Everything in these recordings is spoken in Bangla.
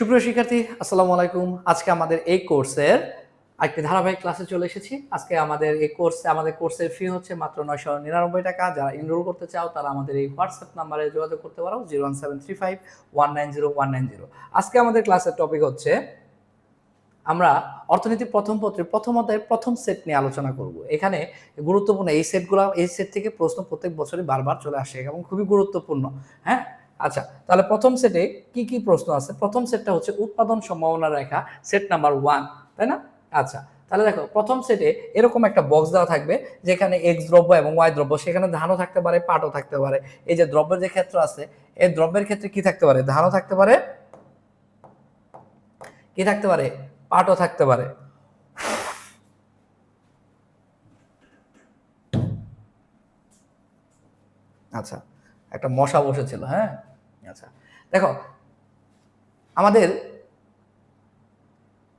সুপ্রিয় শিক্ষার্থী, আসসালামু আলাইকুম। আজকে আমাদের এই কোর্সের একটি ধারাবাহিক ক্লাসে চলে এসেছি। আজকে আমাদের এই কোর্সের ফি হচ্ছে মাত্র 999 টাকা। যারা এনরোল করতে চাও তারা আমাদের এই হোয়াটসঅ্যাপ নাম্বারে যোগাযোগ করতে পারো 01735190190। আজকে আমাদের ক্লাসের টপিক হচ্ছে আমরা অর্থনীতি প্রথম পত্রের প্রথম অধ্যায়ের প্রথম সেট নিয়ে আলোচনা করব। এখানে গুরুত্বপূর্ণ এই সেট থেকে প্রশ্ন প্রত্যেক বছরই বারবার চলে আসে এবং খুবই গুরুত্বপূর্ণ। হ্যাঁ, আচ্ছা, তাহলে প্রথম সেটে কি কি প্রশ্ন আছে? প্রথম সেটটা হচ্ছে উৎপাদন সম্ভাবনা রেখা, সেট নাম্বার 1, তাই না? আচ্ছা, তাহলে দেখো প্রথম সেটে এরকম একটা বক্স দেওয়া থাকবে যেখানে এক্স দ্রব্য এবং ওয়াই দ্রব্য, সেখানে ধানও থাকতে পারে, পাটও থাকতে পারে। এই যে দ্রব্যের যে ক্ষেত্র আছে, এই দ্রব্যের ক্ষেত্রে কি থাকতে পারে? ধানও থাকতে পারে, কি থাকতে পারে? পাটও থাকতে পারে। আচ্ছা, একটা মশা বসেছিল। হ্যাঁ, আচ্ছা, দেখো আমাদের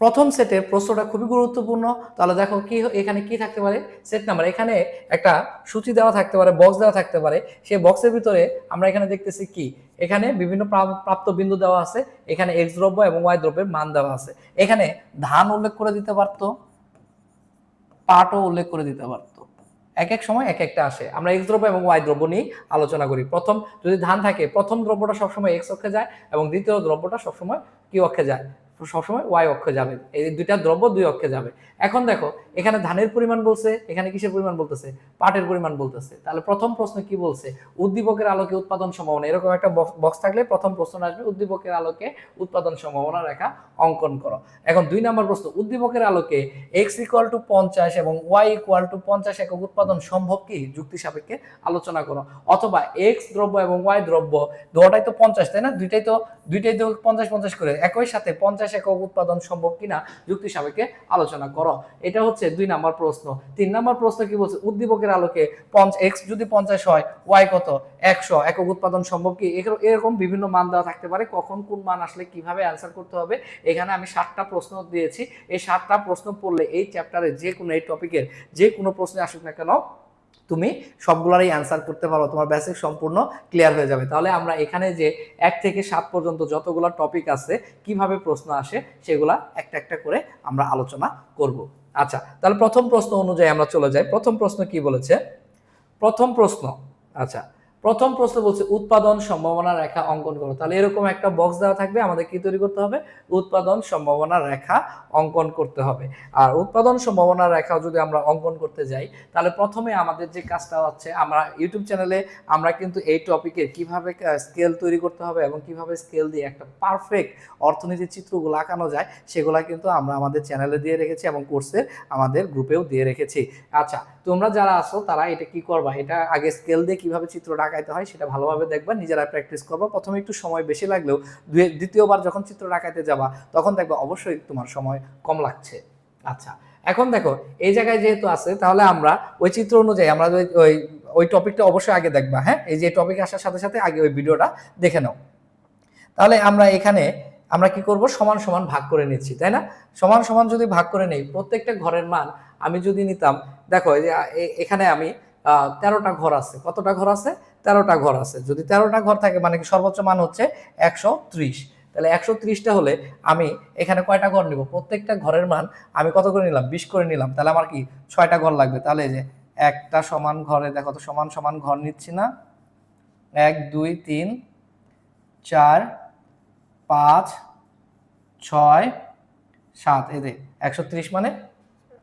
প্রথম সেটের প্রশ্নটা খুবই গুরুত্বপূর্ণ। তাহলে দেখো কি এখানে কি থাকতে পারে? Set number. এখানে একটা সূচি দেওয়া থাকতে পারে, বক্স দেওয়া থাকতে পারে। সেই বক্সের ভিতরে আমরা এখানে দেখতেছি কি, এখানে বিভিন্ন প্রাপ্ত বিন্দু দেওয়া আছে, এখানে এক্স দ্রব্য এবং ওয়াই দ্রব্যের মান দেওয়া আছে। এখানে ধান উল্লেখ করে দিতে পারতো, পাটও উল্লেখ করে দিতে পারতো। এক এক সময় এক একটা আসে। আমরা এক্স দ্রব্য এবং ওয়াই দ্রব্য নিয়ে আলোচনা করি। প্রথম যদি ধান থাকে, প্রথম দ্রব্যটা সবসময় এক্স অক্ষে যায় এবং দ্বিতীয় দ্রব্যটা সবসময় কি অক্ষে যায়? সবসময় ওয়াই অক্ষে যাবে। এই দুইটা দ্রব্য দুই অক্ষে যাবে। এখন দেখো এখানে ধানের পরিমাণ বলছে, এখানে কিসের পরিমাণ বলতেছে? পাটের পরিমাণ বলতেছে। তাহলে প্রথম প্রশ্ন কি বলছে? উদ্দীপকের আলোকে উৎপাদন সম্ভাবনা। এরকম একটা বক্স থাকলে প্রথম প্রশ্ন আসবে উদ্দীপকের আলোকে উৎপাদন সম্ভাবনা রেখা অঙ্কন করো। এখন 2 নম্বর প্রশ্ন, উদ্দীপকের আলোকে x = 50 এবং y = 50 একক উৎপাদন সম্ভব কি? যুক্তি সাপেক্ষে আলোচনা করো। অথবা x দ্রব্য এবং y দ্রব্য দুটোটাই তো 50, তাই না? দুইটাই তো 50-50 করে, একই সাথে 50 একক উৎপাদন সম্ভব কিনা যুক্তি সাপেক্ষে আলোচনা করো। এটা হচ্ছে 2 নম্বর প্রশ্ন। 3 নম্বর প্রশ্ন কি বলছে? উদ্দীপকের আলোকে x যদি 50 হয়, y কত? 100 একক উৎপাদন সম্ভব কি? এরকম বিভিন্ন মান দেওয়া থাকতে পারে। কখন কোন মান আসলে কিভাবে অ্যান্সার করতে হবে, এখানে আমি 7টা প্রশ্ন দিয়েছি। এই 7টা প্রশ্ন পড়লে এই চ্যাপ্টারে যে কোনো, এই টপিকের যে কোনো প্রশ্নে আসুক না কেন, তুমি সবগুলোরই অ্যান্সার করতে পারো, তোমার বেসিক সম্পূর্ণ ক্লিয়ার হয়ে যাবে। তাহলে আমরা এখানে যে 1 থেকে 7 পর্যন্ত যতগুলো টপিক আছে, কিভাবে প্রশ্ন আসে, সেগুলা একটা একটা করে আমরা আলোচনা করব। আচ্ছা, তাহলে প্রথম প্রশ্ন অনুযায়ী আমরা চলে যাই। প্রথম প্রশ্ন কি বলেছে? প্রথম প্রশ্ন, আচ্ছা, প্রথম প্রশ্ন বলছে উৎপাদন সম্ভাবনা রেখা অঙ্কন করো। তাহলে এরকম একটা বক্স দেওয়া থাকবে, আমাদের কি তৈরি করতে হবে? উৎপাদন সম্ভাবনা রেখা অঙ্কন করতে হবে। আর উৎপাদন সম্ভাবনা রেখা যদি আমরা অঙ্কন করতে যাই, তাহলে প্রথমে আমাদের যে কাজটা হচ্ছে, আমরা ইউটিউব চ্যানেলে আমরা কিন্তু এই টপিকের কিভাবে স্কেল তৈরি করতে হবে এবং কিভাবে স্কেল দিয়ে একটা পারফেক্ট অর্থনীতির চিত্রগুলো আঁকানো যায়, সেগুলা কিন্তু আমরা আমাদের চ্যানেলে দিয়ে রেখেছি এবং কোর্সে আমাদের গ্রুপেও দিয়ে রেখেছি। আচ্ছা, তোমরা যারা আসো তারা এটা কি করবা, এটা আগে স্কেল দিয়ে কিভাবে চিত্রটা আঁকাইতে হয় সেটা ভালোভাবে দেখবা, নিজেরা প্র্যাকটিস করবা। প্রথমে একটু সময় বেশি লাগলেও দ্বিতীয়বার যখন চিত্র আঁকাইতে যাবা তখন দেখবা অবশ্যই তোমার সময় কম লাগছে। আচ্ছা, এখন দেখো এই জায়গায় যেহেতু আছে, তাহলে আমরা ওই চিত্র অনুযায়ী আমরা ওই ওই টপিকটা অবশ্যই আগে দেখবা। হ্যাঁ, এই যে টপিক আসার সাথে সাথে আগে ওই ভিডিওটা দেখে নাও। তাহলে আমরা এখানে আমরা কি করব? সমান সমান ভাগ করে নিচ্ছি, তাই না? সমান সমান যদি ভাগ করে নেই, প্রত্যেকটা ঘরের মান আমি যদি নিতাম, দেখো এখানে আমি 13টা ঘর আছে। কতটা ঘর আছে? 13টা ঘর আছে। যদি 13টা ঘর থাকে মানে কি সর্বোচ্চ মান হচ্ছে 130। তাহলে 130টা হলে আমি এখানে কয়টা ঘর নিব? প্রত্যেকটা ঘরের মান আমি কত করে নিলাম? 20 করে নিলাম। তাহলে আমার কি 6টা ঘর লাগবে। তাহলে এই যে একটা সমান ঘরে দেখো তো সমান সমান ঘর নিচ্ছি না, 1 2 3 4 5 6 7, এই যে 130 মানে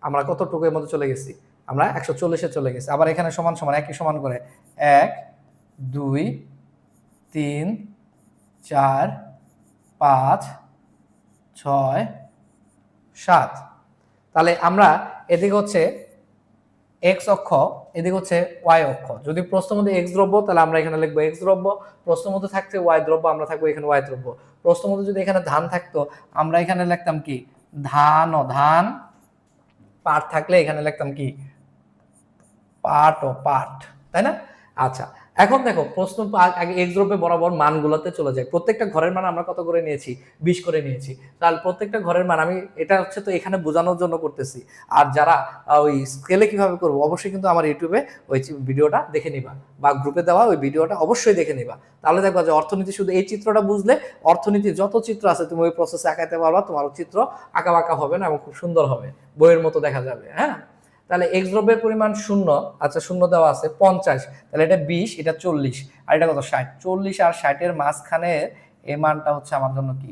আমরা কতটুকুর মধ্যে চলে গেছি? আমরা 140-এ চলে গেছি। আবার এখানে সমান সমান একই সমান করে 1 2 3 4 5 6 7। তাহলে আমরা এদিকে হচ্ছে এক্স অক্ষ, এদিকে হচ্ছে ওয়াই অক্ষ। যদি প্রশ্নের মধ্যে এক্স দ্রব্য, তাহলে আমরা এখানে লিখবো এক্স দ্রব্য। প্রশ্নের মধ্যে থাকছে ওয়াই দ্রব্য, আমরা থাকবো এখানে ওয়াই দ্রব্য। প্রশ্নের মধ্যে যদি এখানে ধান থাকতো, আমরা এখানে লিখতাম কি? ধান। ও ধান। পাট থাকলে এখানে লিখতাম কি? পাট ও পাট, তাই না? আচ্ছা, এখন দেখো প্রশ্ন আগে এক্স দ্রব্যে বরাবর মানগুলোতে চলে যায়। প্রত্যেকটা ঘরের মান আমরা কত করে নিয়েছি? 20 করে নিয়েছি। তাহলে প্রত্যেকটা ঘরের মান আমি এটা হচ্ছে তো এখানে বোঝানোর জন্য করতেছি। আর যারা ওই স্কেলে কিভাবে করবো অবশ্যই কিন্তু আমার ইউটিউবে ওই ভিডিওটা দেখে নিবা, বা গ্রুপে দেওয়া ওই ভিডিওটা অবশ্যই দেখে নিবা। তাহলে দেখবা যে অর্থনীতি শুধু এই চিত্রটা বুঝলে অর্থনীতির যত চিত্র আছে তুমি ওই প্রসেসে আঁকাইতে পারবা, তোমার চিত্র আঁকা বাঁকা হবে না এবং খুব সুন্দর হবে, বইয়ের মতো দেখা যাবে। হ্যাঁ, তাহলে এক্স দ্রব্যের পরিমাণ 0, আচ্ছা 0 দেওয়া আছে 50, তাহলে এটা 20, এটা 40, আর এটা কত 60। 40 আর 60 এর মাঝখানে এই মানটা হচ্ছে আমার জন্য কি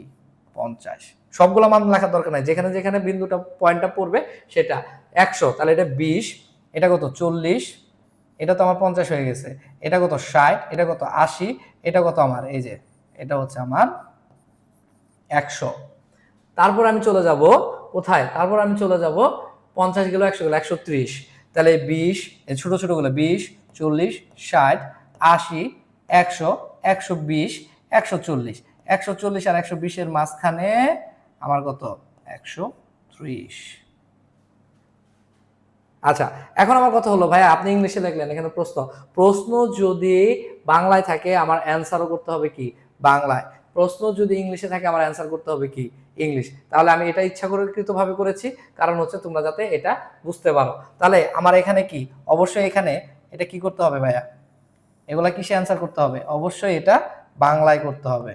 50। সবগুলো মান লেখার দরকার নাই, যেখানে যেখানে বিন্দুটা পয়েন্টটা পড়বে সেটা 100, তাহলে এটা 20, এটা কত 40, এটা তো আমার 50 হয়ে গেছে, এটা কত 60, এটা কত 80, এটা কত আমার এই যে এটা হচ্ছে আমার 100। তারপর আমি চলে যাব কোথায়? তারপর আমি চলে যাব 50 গেল 100 গেল 130, তাহলে 20 ছোট ছোট গুলো 20, 40, 60, 80, 100, 120, 140, 140 আর 120 এর মাঝখানে আমার কত 130। আচ্ছা, এখন আমার কথা হলো ভাই আপনি ইংলিশে লিখলেন, এখানে প্রশ্ন, প্রশ্ন যদি বাংলায় থাকে আমার অ্যান্সারও করতে হবে কি বাংলায়, প্রশ্ন যদি ইংলিশে থাকে আমার অ্যান্সার করতে হবে কি ইংলিশ। তাহলে আমি এটা ইচ্ছাকৃত ভাবে করেছি, কারণ হচ্ছে তোমরা যাতে এটা বুঝতে পারো। তাহলে আমার এখানে কি অবশ্যই এখানে এটা কি করতে হবে ভাইয়া, এগুলা কিসে অ্যান্সার করতে হবে? অবশ্যই এটা বাংলায় করতে হবে।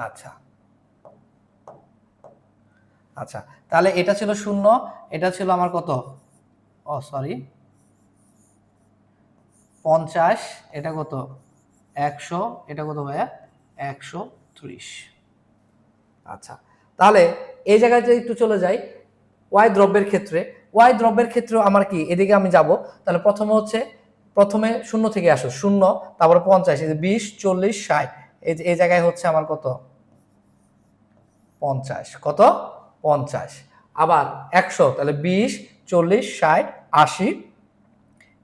আচ্ছা আচ্ছা, তাহলে এটা ছিল 0, এটা ছিল আমার কত, ও সরি 50, এটা কত 100, এটা কত ভাইয়া 130। আচ্ছা, তাহলে এই জায়গায় যে একটু চলে যাই ওয়াই দ্রব্যের ক্ষেত্রে, ওয়াই দ্রব্যের ক্ষেত্রে আমার কি এদিকে আমি যাব, তাহলে প্রথমে হচ্ছে প্রথমে 0 থেকে আসো 0, তারপরে 50, এই যে 20, 40, 60, এই জায়গায় হচ্ছে আমার কত 50, কত 50, আবার 100, তাহলে 20, 40, 60, 80,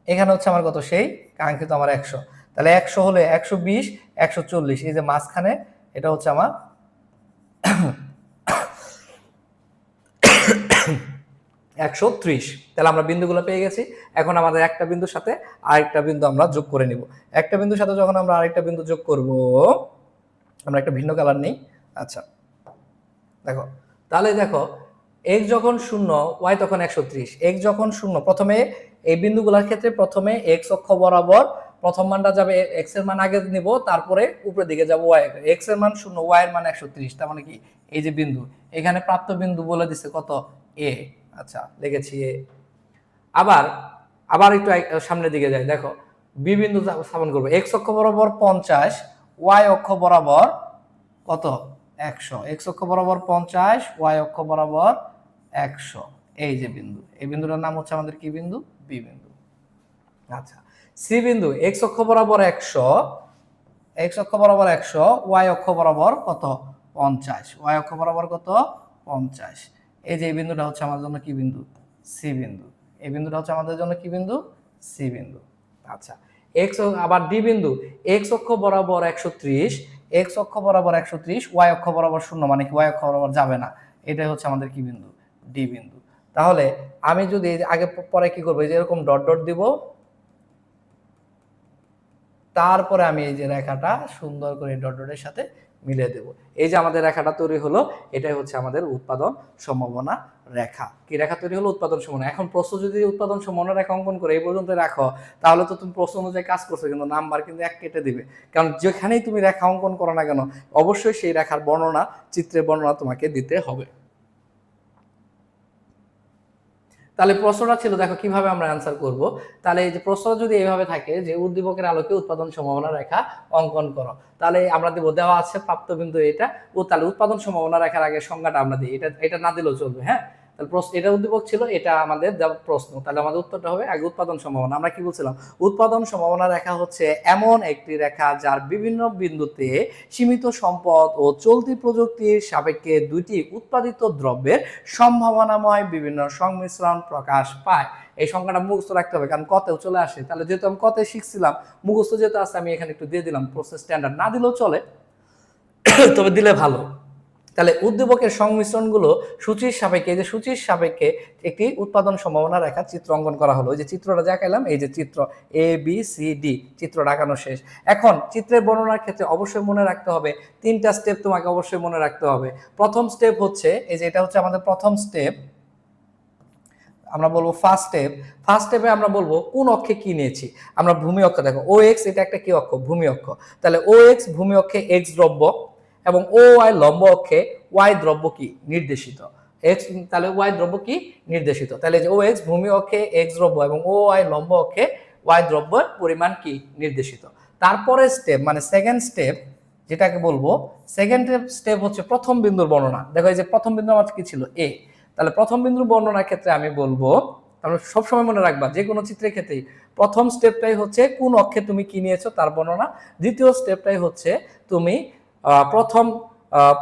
এখানে হচ্ছে আমার কত সেই কাঙ্ক্ষিত আমার 100, তাহলে 100 হলে 120, 140, এই যে মাঝখানে এটা হচ্ছে আমার 130। তাহলে আমরা বিন্দুগুলো পেয়ে গেছি। এখন আমাদের একটা বিন্দুর সাথে আরেকটা বিন্দু আমরা যোগ করে নিব। একটা বিন্দুর সাথে যখন আমরা আরেকটা বিন্দু যোগ করব, আমরা একটা ভিন্ন কালার নেই। আচ্ছা দেখো, তাহলে দেখো x যখন 0 y তখন 130, x যখন 0, প্রথমে এই বিন্দুগুলোর ক্ষেত্রে প্রথমে x অক্ষ বরাবর প্রথম মানটা যাবে, x এর মান আগে নিব, তারপরে উপরের দিকে যাব y, x এর মান 0, y এর মান 130, তার মানে কি এই যে বিন্দু এখানে প্রাপ্ত বিন্দু বলে দিছে কত a। আচ্ছা লিখেছি a। আবার আবার একটু সামনের দিকে যাই, দেখো বি বিন্দু স্থাপন করবো, x অক্ষ বরাবর 50, y অক্ষ বরাবর কত 100, x অক্ষ বরাবর 50, y অক্ষ বরাবর 100, এই যে বিন্দু, এই বিন্দুটার নাম হচ্ছে আমাদের কি বিন্দু? বি বিন্দু। আচ্ছা, সি বিন্দু x অক্ষ বরাবর 100, x অক্ষ বরাবর 100, y অক্ষ বরাবর কত 50, y অক্ষ বরাবর কত 50, এই যে এই বিন্দুটা হচ্ছে আমাদের জন্য কি বিন্দু? সি বিন্দু। এই বিন্দুটা হচ্ছে আমাদের জন্য কি বিন্দু? সি বিন্দু। আচ্ছা, x আবার ডি বিন্দু, x অক্ষ বরাবর 130, x অক্ষ বরাবর 130, y অক্ষ বরাবর 0, মানে কি y অক্ষ বরাবর যাবে না, এটাই হচ্ছে আমাদের কি বিন্দু? ডি বিন্দু। তাহলে আমি যদি আগে পরে কি করবো, এই যে এরকম ডট ডট দিব, তারপরে আমি এই যে রেখাটা সুন্দর করে ডট ডটের সাথে মিলিয়ে দেব, এই যে আমাদের রেখাটা তৈরি হলো, এটাই হচ্ছে আমাদের উৎপাদন সম্ভাবনা রেখা। কি রেখা তৈরি হলো? উৎপাদন সম্ভাবনা। এখন প্রশ্ন যদি উৎপাদন সম্ভাবনা রেখা অঙ্কন করে এই পর্যন্ত রাখো, তাহলে তো তুমি প্রশ্ন অনুযায়ী কাজ করছো, কিন্তু নাম্বার কিন্তু 1 কেটে দিবে, কারণ যেখানেই তুমি রেখা অঙ্কন করো না কেন অবশ্যই সেই রেখার বর্ণনা, চিত্রের বর্ণনা তোমাকে দিতে হবে। তাহলে প্রশ্নটা ছিল দেখো কিভাবে আমরা অ্যান্সার করব। তাহলে এই যে প্রশ্ন যদি এইভাবে থাকে যে উদ্দীপকের আলোকে উৎপাদন সম্ভাবনা রেখা অঙ্কন করো, তাহলে আমরা দেব দেওয়া আছে প্রাপ্ত বিন্দু এটা, ও তাহলে উৎপাদন সম্ভাবনা রেখার আগে সংজ্ঞাটা আমরা দিই, এটা এটা না দিলেও চলবে। হ্যাঁ, তাহলে প্রশ্ন এটা উদ্দীপক ছিল, এটা আমাদের প্রশ্ন, তাহলে আমাদের উত্তরটা হবে আগে উৎপাদন সম্ভাবনা। আমরা কি বলছিলাম? উৎপাদন সম্ভাবনা রেখা হচ্ছে এমন একটি রেখা যার বিভিন্ন বিন্দুতে সীমিত সম্পদ ও চলতি প্রযুক্তির সাপেক্ষে দুইটি উৎপাদিত দ্রব্যের সম্ভাবনাময় বিভিন্ন সংমিশ্রণ প্রকাশ পায়। এই সংখ্যাটা মুখস্থ রাখতে হবে, কারণ কতেও চলে আসে। তাহলে যেহেতু আমি কতে শিখছিলাম, মুখস্থ যেহেতু আছে, আমি এখানে একটু দিয়ে দিলাম, প্রসেস স্ট্যান্ডার্ড না দিলেও চলে, তবে দিলে ভালো। তাহলে উদ্দীপকের সংমিশ্রণগুলো সূচির সাপেক্ষে, এই যে সূচির সাপেক্ষে একটি উৎপাদন সম্ভাবনা রেখা চিত্র অঙ্কন করা হলো। ওই যে চিত্রটা দেখাইলাম, এই যে চিত্র ABCD, চিত্রটা আঁকানো শেষ। এখন চিত্রের বর্ণনার ক্ষেত্রে অবশ্যই মনে রাখতে হবে 3টা স্টেপ, তোমাকে অবশ্যই মনে রাখতে হবে। প্রথম স্টেপ হচ্ছে এই যে এটা হচ্ছে আমাদের প্রথম স্টেপ, আমরা বলবো ফার্স্ট স্টেপ। ফার্স্ট স্টেপে আমরা বলবো কোন অক্ষে কি নিয়েছি। আমরা ভূমি অক্ষ, দেখো OX এটা একটা কি অক্ষ, ভূমি অক্ষ। তাহলে OX ভূমি অক্ষে X দ্রব্য এবং OY লম্ব অক্ষে Y দ্রব্য কি নির্দেশিত। X তাহলে Y দ্রব্য কি নির্দেশিত। তাহলে যে OX ভূমি অক্ষে X দ্রব্য এবং OY লম্ব অক্ষে Y দ্রব্যের পরিমাণ কি নির্দেশিত। তারপরে স্টেপ মানে সেকেন্ড স্টেপ যেটাকে বলবো, সেকেন্ড স্টেপ হচ্ছে প্রথম বিন্দুর বর্ণনা। দেখো এই যে প্রথম বিন্দু আমার কি ছিল A, তাহলে প্রথম বিন্দুর বর্ণনার ক্ষেত্রে আমি বলবো, তাহলে সবসময় মনে রাখবা যে কোনো চিত্রের ক্ষেত্রেই প্রথম স্টেপটাই হচ্ছে কোন অক্ষে তুমি কি নিয়েছো তার বর্ণনা, দ্বিতীয় স্টেপটাই হচ্ছে তুমি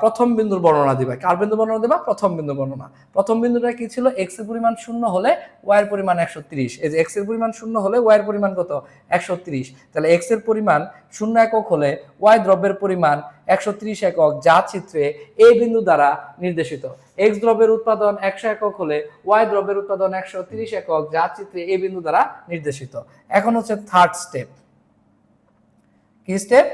প্রথম বিন্দুর বর্ণনা দিবা। কার বিন্দু বর্ণনা দিবা? প্রথম বিন্দু বর্ণনা। প্রথম বিন্দুটা কি ছিল? x এর পরিমাণ 0 হলে y এর পরিমাণ 130। এই যে x এর পরিমাণ 0 হলে y এর পরিমাণ কত? 130। তাহলে x এর পরিমাণ 0 একক হলে y দ্রব্যের পরিমাণ 130 একক, যা চিত্রে a বিন্দু দ্বারা নির্দেশিত। x দ্রব্যের উৎপাদন 100 একক হলে y দ্রব্যের উৎপাদন 130 একক, যা চিত্রে a বিন্দু দ্বারা নির্দেশিত। এখন হচ্ছে থার্ড স্টেপ। কি স্টেপ?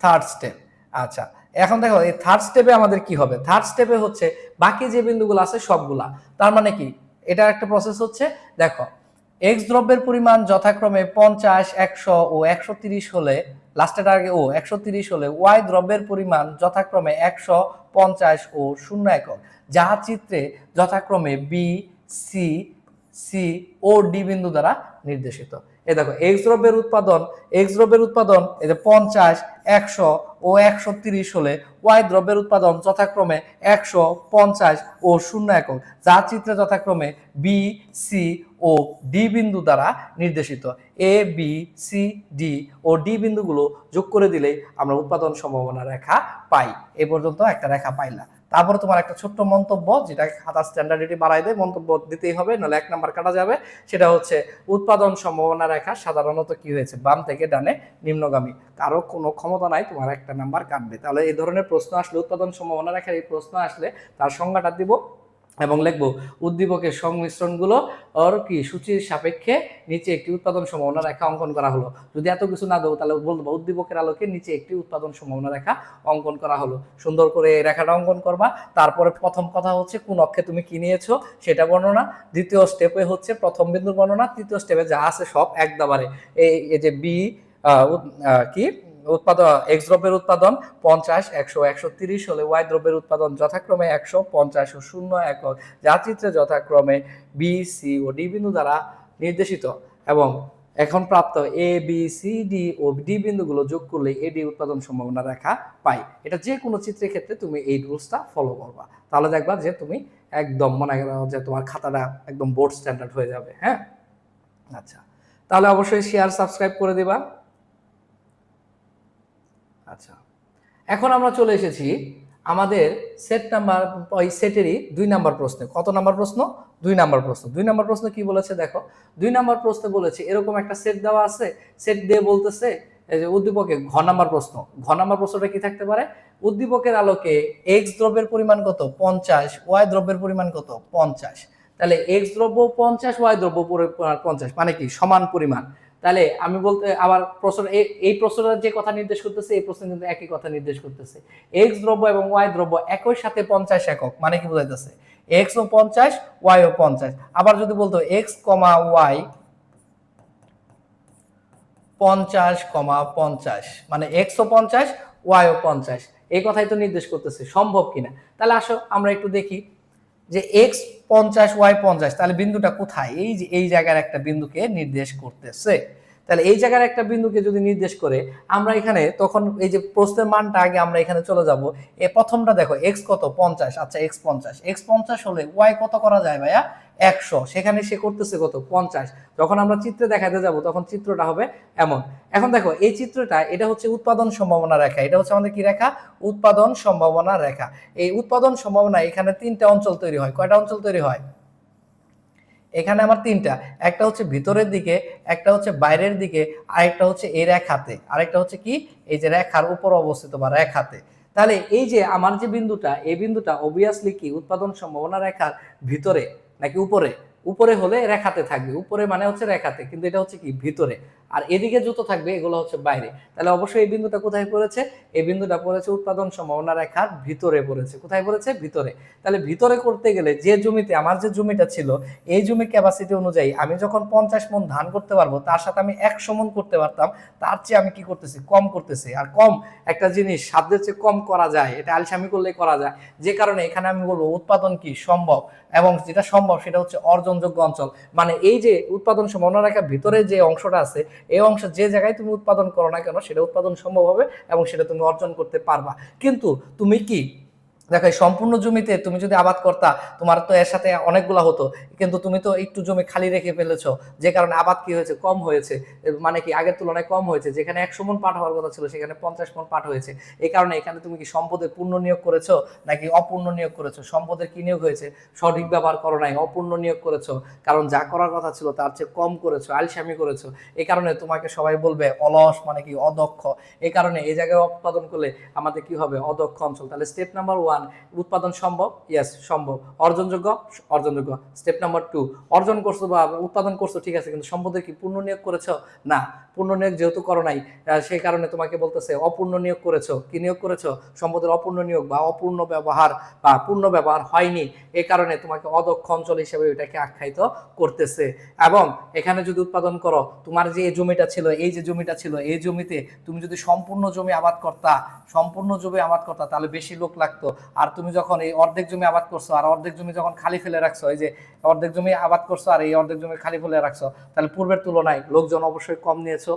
Third step. আচ্ছা, এখন দেখো এই থার্ড স্টেপে আমাদের কি হবে। থার্ড স্টেপে হচ্ছে বাকি যে বিন্দুগুলো আছে সবগুলা। তার মানে কি, এটা একটা প্রসেস হচ্ছে, দেখো এক্স দ্রব্যের পরিমাণ যথাক্রমে 50, 100 ও 130 হলে, লাস্টের আগে 130 হলে ওয়াই দ্রব্যের পরিমাণ যথাক্রমে 100, 50 ও 0 একক, যা চিত্রে যথাক্রমে বি, সি ও ডি বিন্দু দ্বারা নির্দেশিত। এই দেখো এক্স দ্রব্যের উৎপাদন এই যে 50, 100 ও 130 হলে ওয়াই দ্রব্যের উৎপাদন যথাক্রমে 100, 50 ও 0 একক, যা চিত্রে যথাক্রমে বি, সি ও ডি বিন্দু দ্বারা নির্দেশিত। এ, বি, সি, ডি ও ডি বিন্দুগুলো যোগ করে দিলেই আমরা উৎপাদন সম্ভাবনা রেখা পাই। এই পর্যন্ত একটা রেখা পাইলা। তারপরে তোমার একটা ছোট্ট মন্তব্য, যেটা খাতার স্ট্যান্ডার্ডিটি বাড়াই দেয়, মন্তব্য দিতেই হবে, নাহলে 1 নাম্বার কাটা যাবে। সেটা হচ্ছে উৎপাদন সম্ভাবনা রেখা সাধারণত কি হয়েছে, বাম থেকে ডানে নিম্নগামী। কারো কোনো ক্ষমতা নাই তোমার 1টা নাম্বার কাটবে। তাহলে এই ধরনের প্রশ্ন আসলে, উৎপাদন সম্ভাবনা রেখার এই প্রশ্ন আসলে তার সংজ্ঞাটা দিব এবং লিখবো উদ্দীপকের সংমিশ্রণগুলো ওর কি সূচির সাপেক্ষে নিচে একটি উৎপাদন সম্ভাবনা রেখা অঙ্কন করা হলো। যদি এত কিছু না দেবো তাহলে বলবো উদ্দীপকের আলোকে নিচে একটি উৎপাদন সম্ভাবনা রেখা অঙ্কন করা হলো। সুন্দর করে এই রেখাটা অঙ্কন করবা। তারপরে প্রথম কথা হচ্ছে কোন অক্ষে তুমি কি নিয়েছো সেটা বর্ণনা, দ্বিতীয় স্টেপে হচ্ছে প্রথম বিন্দুর বর্ণনা, তৃতীয় স্টেপে যা আছে সব এক দাবারে, এই যে বি কি উৎপাদন, এক্স দ্রব্যের উৎপাদন 50, 100, 130 হলে ওয়াই দ্রব্যের উৎপাদন যথাক্রমে 100, 50 ও 0 একক, যা চিত্রে যথাক্রমে বি, সি ও ডি বিন্দু দ্বারা নির্দেশিত। এবং এখন প্রাপ্ত এ, বি, সি, ডি ও ডি বিন্দুগুলো যোগ করলে এডি উৎপাদন সম্ভাবনা রেখা পাই। এটা যে কোনো চিত্রের ক্ষেত্রে তুমি এই রুলসটা ফলো করবা, তাহলে দেখবা যে তুমি একদম মনে করো যে তোমার খাতাটা একদম বোর্ড স্ট্যান্ডার্ড হয়ে যাবে। হ্যাঁ, আচ্ছা, তাহলে অবশ্যই শেয়ার, সাবস্ক্রাইব করে দিবা। আচ্ছা, এখন আমরা চলে এসেছি আমাদের সেট নাম্বার, ওই সেটেরই 2 নাম্বার প্রশ্নে। কত নাম্বার প্রশ্ন? 2 নাম্বার প্রশ্ন। 2 নাম্বার প্রশ্ন কি বলেছে দেখো, 2 নাম্বার প্রশ্নে বলেছে এরকম একটা সেট দেওয়া আছে, সেট দিয়ে বলতেছে এই যে উদ্দীপকে ঘ নাম্বার প্রশ্ন। ঘ নাম্বার প্রশ্নটা কি থাকতে পারে? উদ্দীপকের আলোকে এক্স দ্রব্যের পরিমাণ কত? 50, ওয়াই দ্রব্যের পরিমাণ কত? 50। তাহলে এক্স দ্রব্য 50, ওয়াই দ্রব্য 50, মানে কি সমান পরিমাণ। তাহলে আমি বলতে আবার প্রশ্ন, এই প্রশ্নটা যে কথা নির্দেশ করতেছে এই প্রশ্ন কিন্তু একই কথা নির্দেশ করতেছে। এক্স দ্রব্য এবং ওয়াই দ্রব্য একই সাথে 50 একক, মানে কি বোঝাইতেছে এক্স ও 50, ওয়াই ও 50। আবার যদি বলতো এক্স কমা ওয়াই 50, 50, মানে এক্স ও 50, ওয়াই ও 50, এই কথাই তো নির্দেশ করতেছে। সম্ভব কিনা? তাহলে আসো আমরা একটু দেখি যে এক্স 50, ওয়াই 50, তাহলে বিন্দুটা কোথায়? এই যে এই জায়গার একটা বিন্দুকে নির্দেশ করতেছে। তাহলে এই জায়গার একটা বিন্দুকে যদি নির্দেশ করে, আমরা এখানে তখন এই যে প্রস্থের মানটা আগে আমরা এখানে চলে যাব। এই প্রথমটা দেখো এক্স কত? 50। আচ্ছা, এক্স 50 হলে ওয়াই কত করা যায় ভাইয়া? 100। সেখানে সে করতেছে কত? 50। যখন আমরা চিত্রে দেখাতে যাব তখন চিত্রটা হবে এমন। এখন দেখো এই চিত্রটা, এটা হচ্ছে উৎপাদন সম্ভাবনা রেখা। এটা হচ্ছে আমাদের কি রেখা? উৎপাদন সম্ভাবনা রেখা। এই উৎপাদন সম্ভাবনা এখানে 3টা অঞ্চল তৈরি হয়। কয়টা অঞ্চল তৈরি হয়? এখানে আমার 3টা। একটা হচ্ছে ভিতরের দিকে, একটা হচ্ছে বাইরের দিকে, আরেকটা হচ্ছে এই রেখাতে, আরেকটা হচ্ছে কি এই যে রেখার উপর অবস্থিত বা রেখাতে। তাহলে এই যে আমার যে বিন্দুটা, এই বিন্দুটা অবভিয়াসলি কি উৎপাদন সম্ভাবনা রেখার ভিতরে নাকি উপরে? উপরে হলে রেখাতে থাকবে, উপরে মানে হচ্ছে রেখাতে, কিন্তু এটা হচ্ছে কি ভিতরে। আর এদিকে যত থাকবে এগুলো হচ্ছে বাইরে। তাহলে অবশ্যই এই বিন্দুটা কোথায় পড়েছে? এই বিন্দুটা পড়েছে উৎপাদন সম্ভাবনা রেখার ভিতরে পড়েছে। কোথায় পড়েছে? ভিতরে। তাহলে ভিতরে করতে গেলে যে জমিতে আমার যে জমিটা ছিল, এই জমি ক্যাপাসিটি অনুযায়ী আমি যখন 50 মণ ধান করতে পারবো, তার সাথে আমি 100 মণ করতে পারতাম, তার চেয়ে আমি কি করতেছি? কম করতেছি। আর কম একটা জিনিস সাধ্যের চেয়ে কম করা যায়, এটা আলসামি করলে করা যায়। যে কারণে এখানে আমি বলবো উৎপাদন কি সম্ভব, এবং যেটা সম্ভব সেটা হচ্ছে অর্জনযোগ্য অঞ্চল। মানে এই যে উৎপাদন সম্ভাবনা রেখার ভিতরে যে অংশটা আছে, এই অংশ যে জায়গায় তুমি উৎপাদন করো না কেন, সেটা উৎপাদন সম্ভব হবে এবং সেটা তুমি অর্জন করতে পারবা। কিন্তু তুমি কি দেখো, সম্পূর্ণ জমিতে তুমি যদি আবাদ করতা, তোমার তো এর সাথে অনেকগুলা হতো, কিন্তু তুমি তো একটু জমি খালি রেখে ফেলেছো, যে কারণে আবাদ কি হয়েছে? কম হয়েছে। মানে কি আগের তুলনায় কম হয়েছে। যেখানে 100 মণ পাট হওয়ার কথা ছিল, সেখানে 50 মণ পাট হয়েছে। এই কারণে এখানে তুমি কি সম্পদের পূর্ণ নিয়োগ করেছো নাকি অপূর্ণ নিয়োগ করেছো? সম্পদের কি নিয়োগ হয়েছে? সঠিক ব্যবহার করো নাই, অপূর্ণ নিয়োগ করেছো। কারণ যা করার কথা ছিল তার চেয়ে কম করেছো, আলসামি করেছো। এই কারণে তোমাকে সবাই বলবে অলস, মানে কি অদক্ষ। এই কারণে এই জায়গায় উৎপাদন করলে আমাদের কি হবে? অদক্ষ অঞ্চল। তাহলে স্টেপ নাম্বার 1 উৎপাদন সম্ভব, ইয়েস সম্ভব। অর্জনযোগ্য, অর্জনযোগ্য। স্টেপ নাম্বার 2 অর্জন করছো বা উৎপাদন করছো, ঠিক আছে, কিন্তু সম্পদের কি পূর্ণ নিয়োগ করেছো? না। পূর্ণ নিয়োগ যেহেতু করো নাই, সেই কারণে তোমাকে বলতেছে অপূর্ণ নিয়োগ করেছো। কি নিয়োগ করেছো? সম্পদের অপূর্ণ নিয়োগ বা অপূর্ণ ব্যবহার বা পূর্ণ ব্যবহার হয়নি। এই কারণে তোমাকে অদক্ষ অঞ্চল হিসেবে এটাকে আখ্যায়িত করতেছে। এবং এখানে যদি উৎপাদন করো, তোমার যে জমিটা ছিল, এই যে জমিটা ছিল, এই জমিতে তুমি যদি সম্পূর্ণ জমি আবাদ করতা, সম্পূর্ণ জমি আবাদ করতা, তাহলে বেশি লোক লাগতো। আর তুমি যখন এই অর্ধেক জমি আবাদ করছো আর অর্ধেক জমি যখন খালি ফেলে রাখছো, এই যে অর্ধেক জমি আবাদ করছো আর এই অর্ধেক জমি খালি ফেলে রাখছো, তাহলে পূর্বের তুলনায় লোকজন অবশ্যই কম নিয়েছো,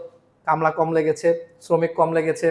কামলা কম লেগেছে, শ্রমিক কম লেগেছে।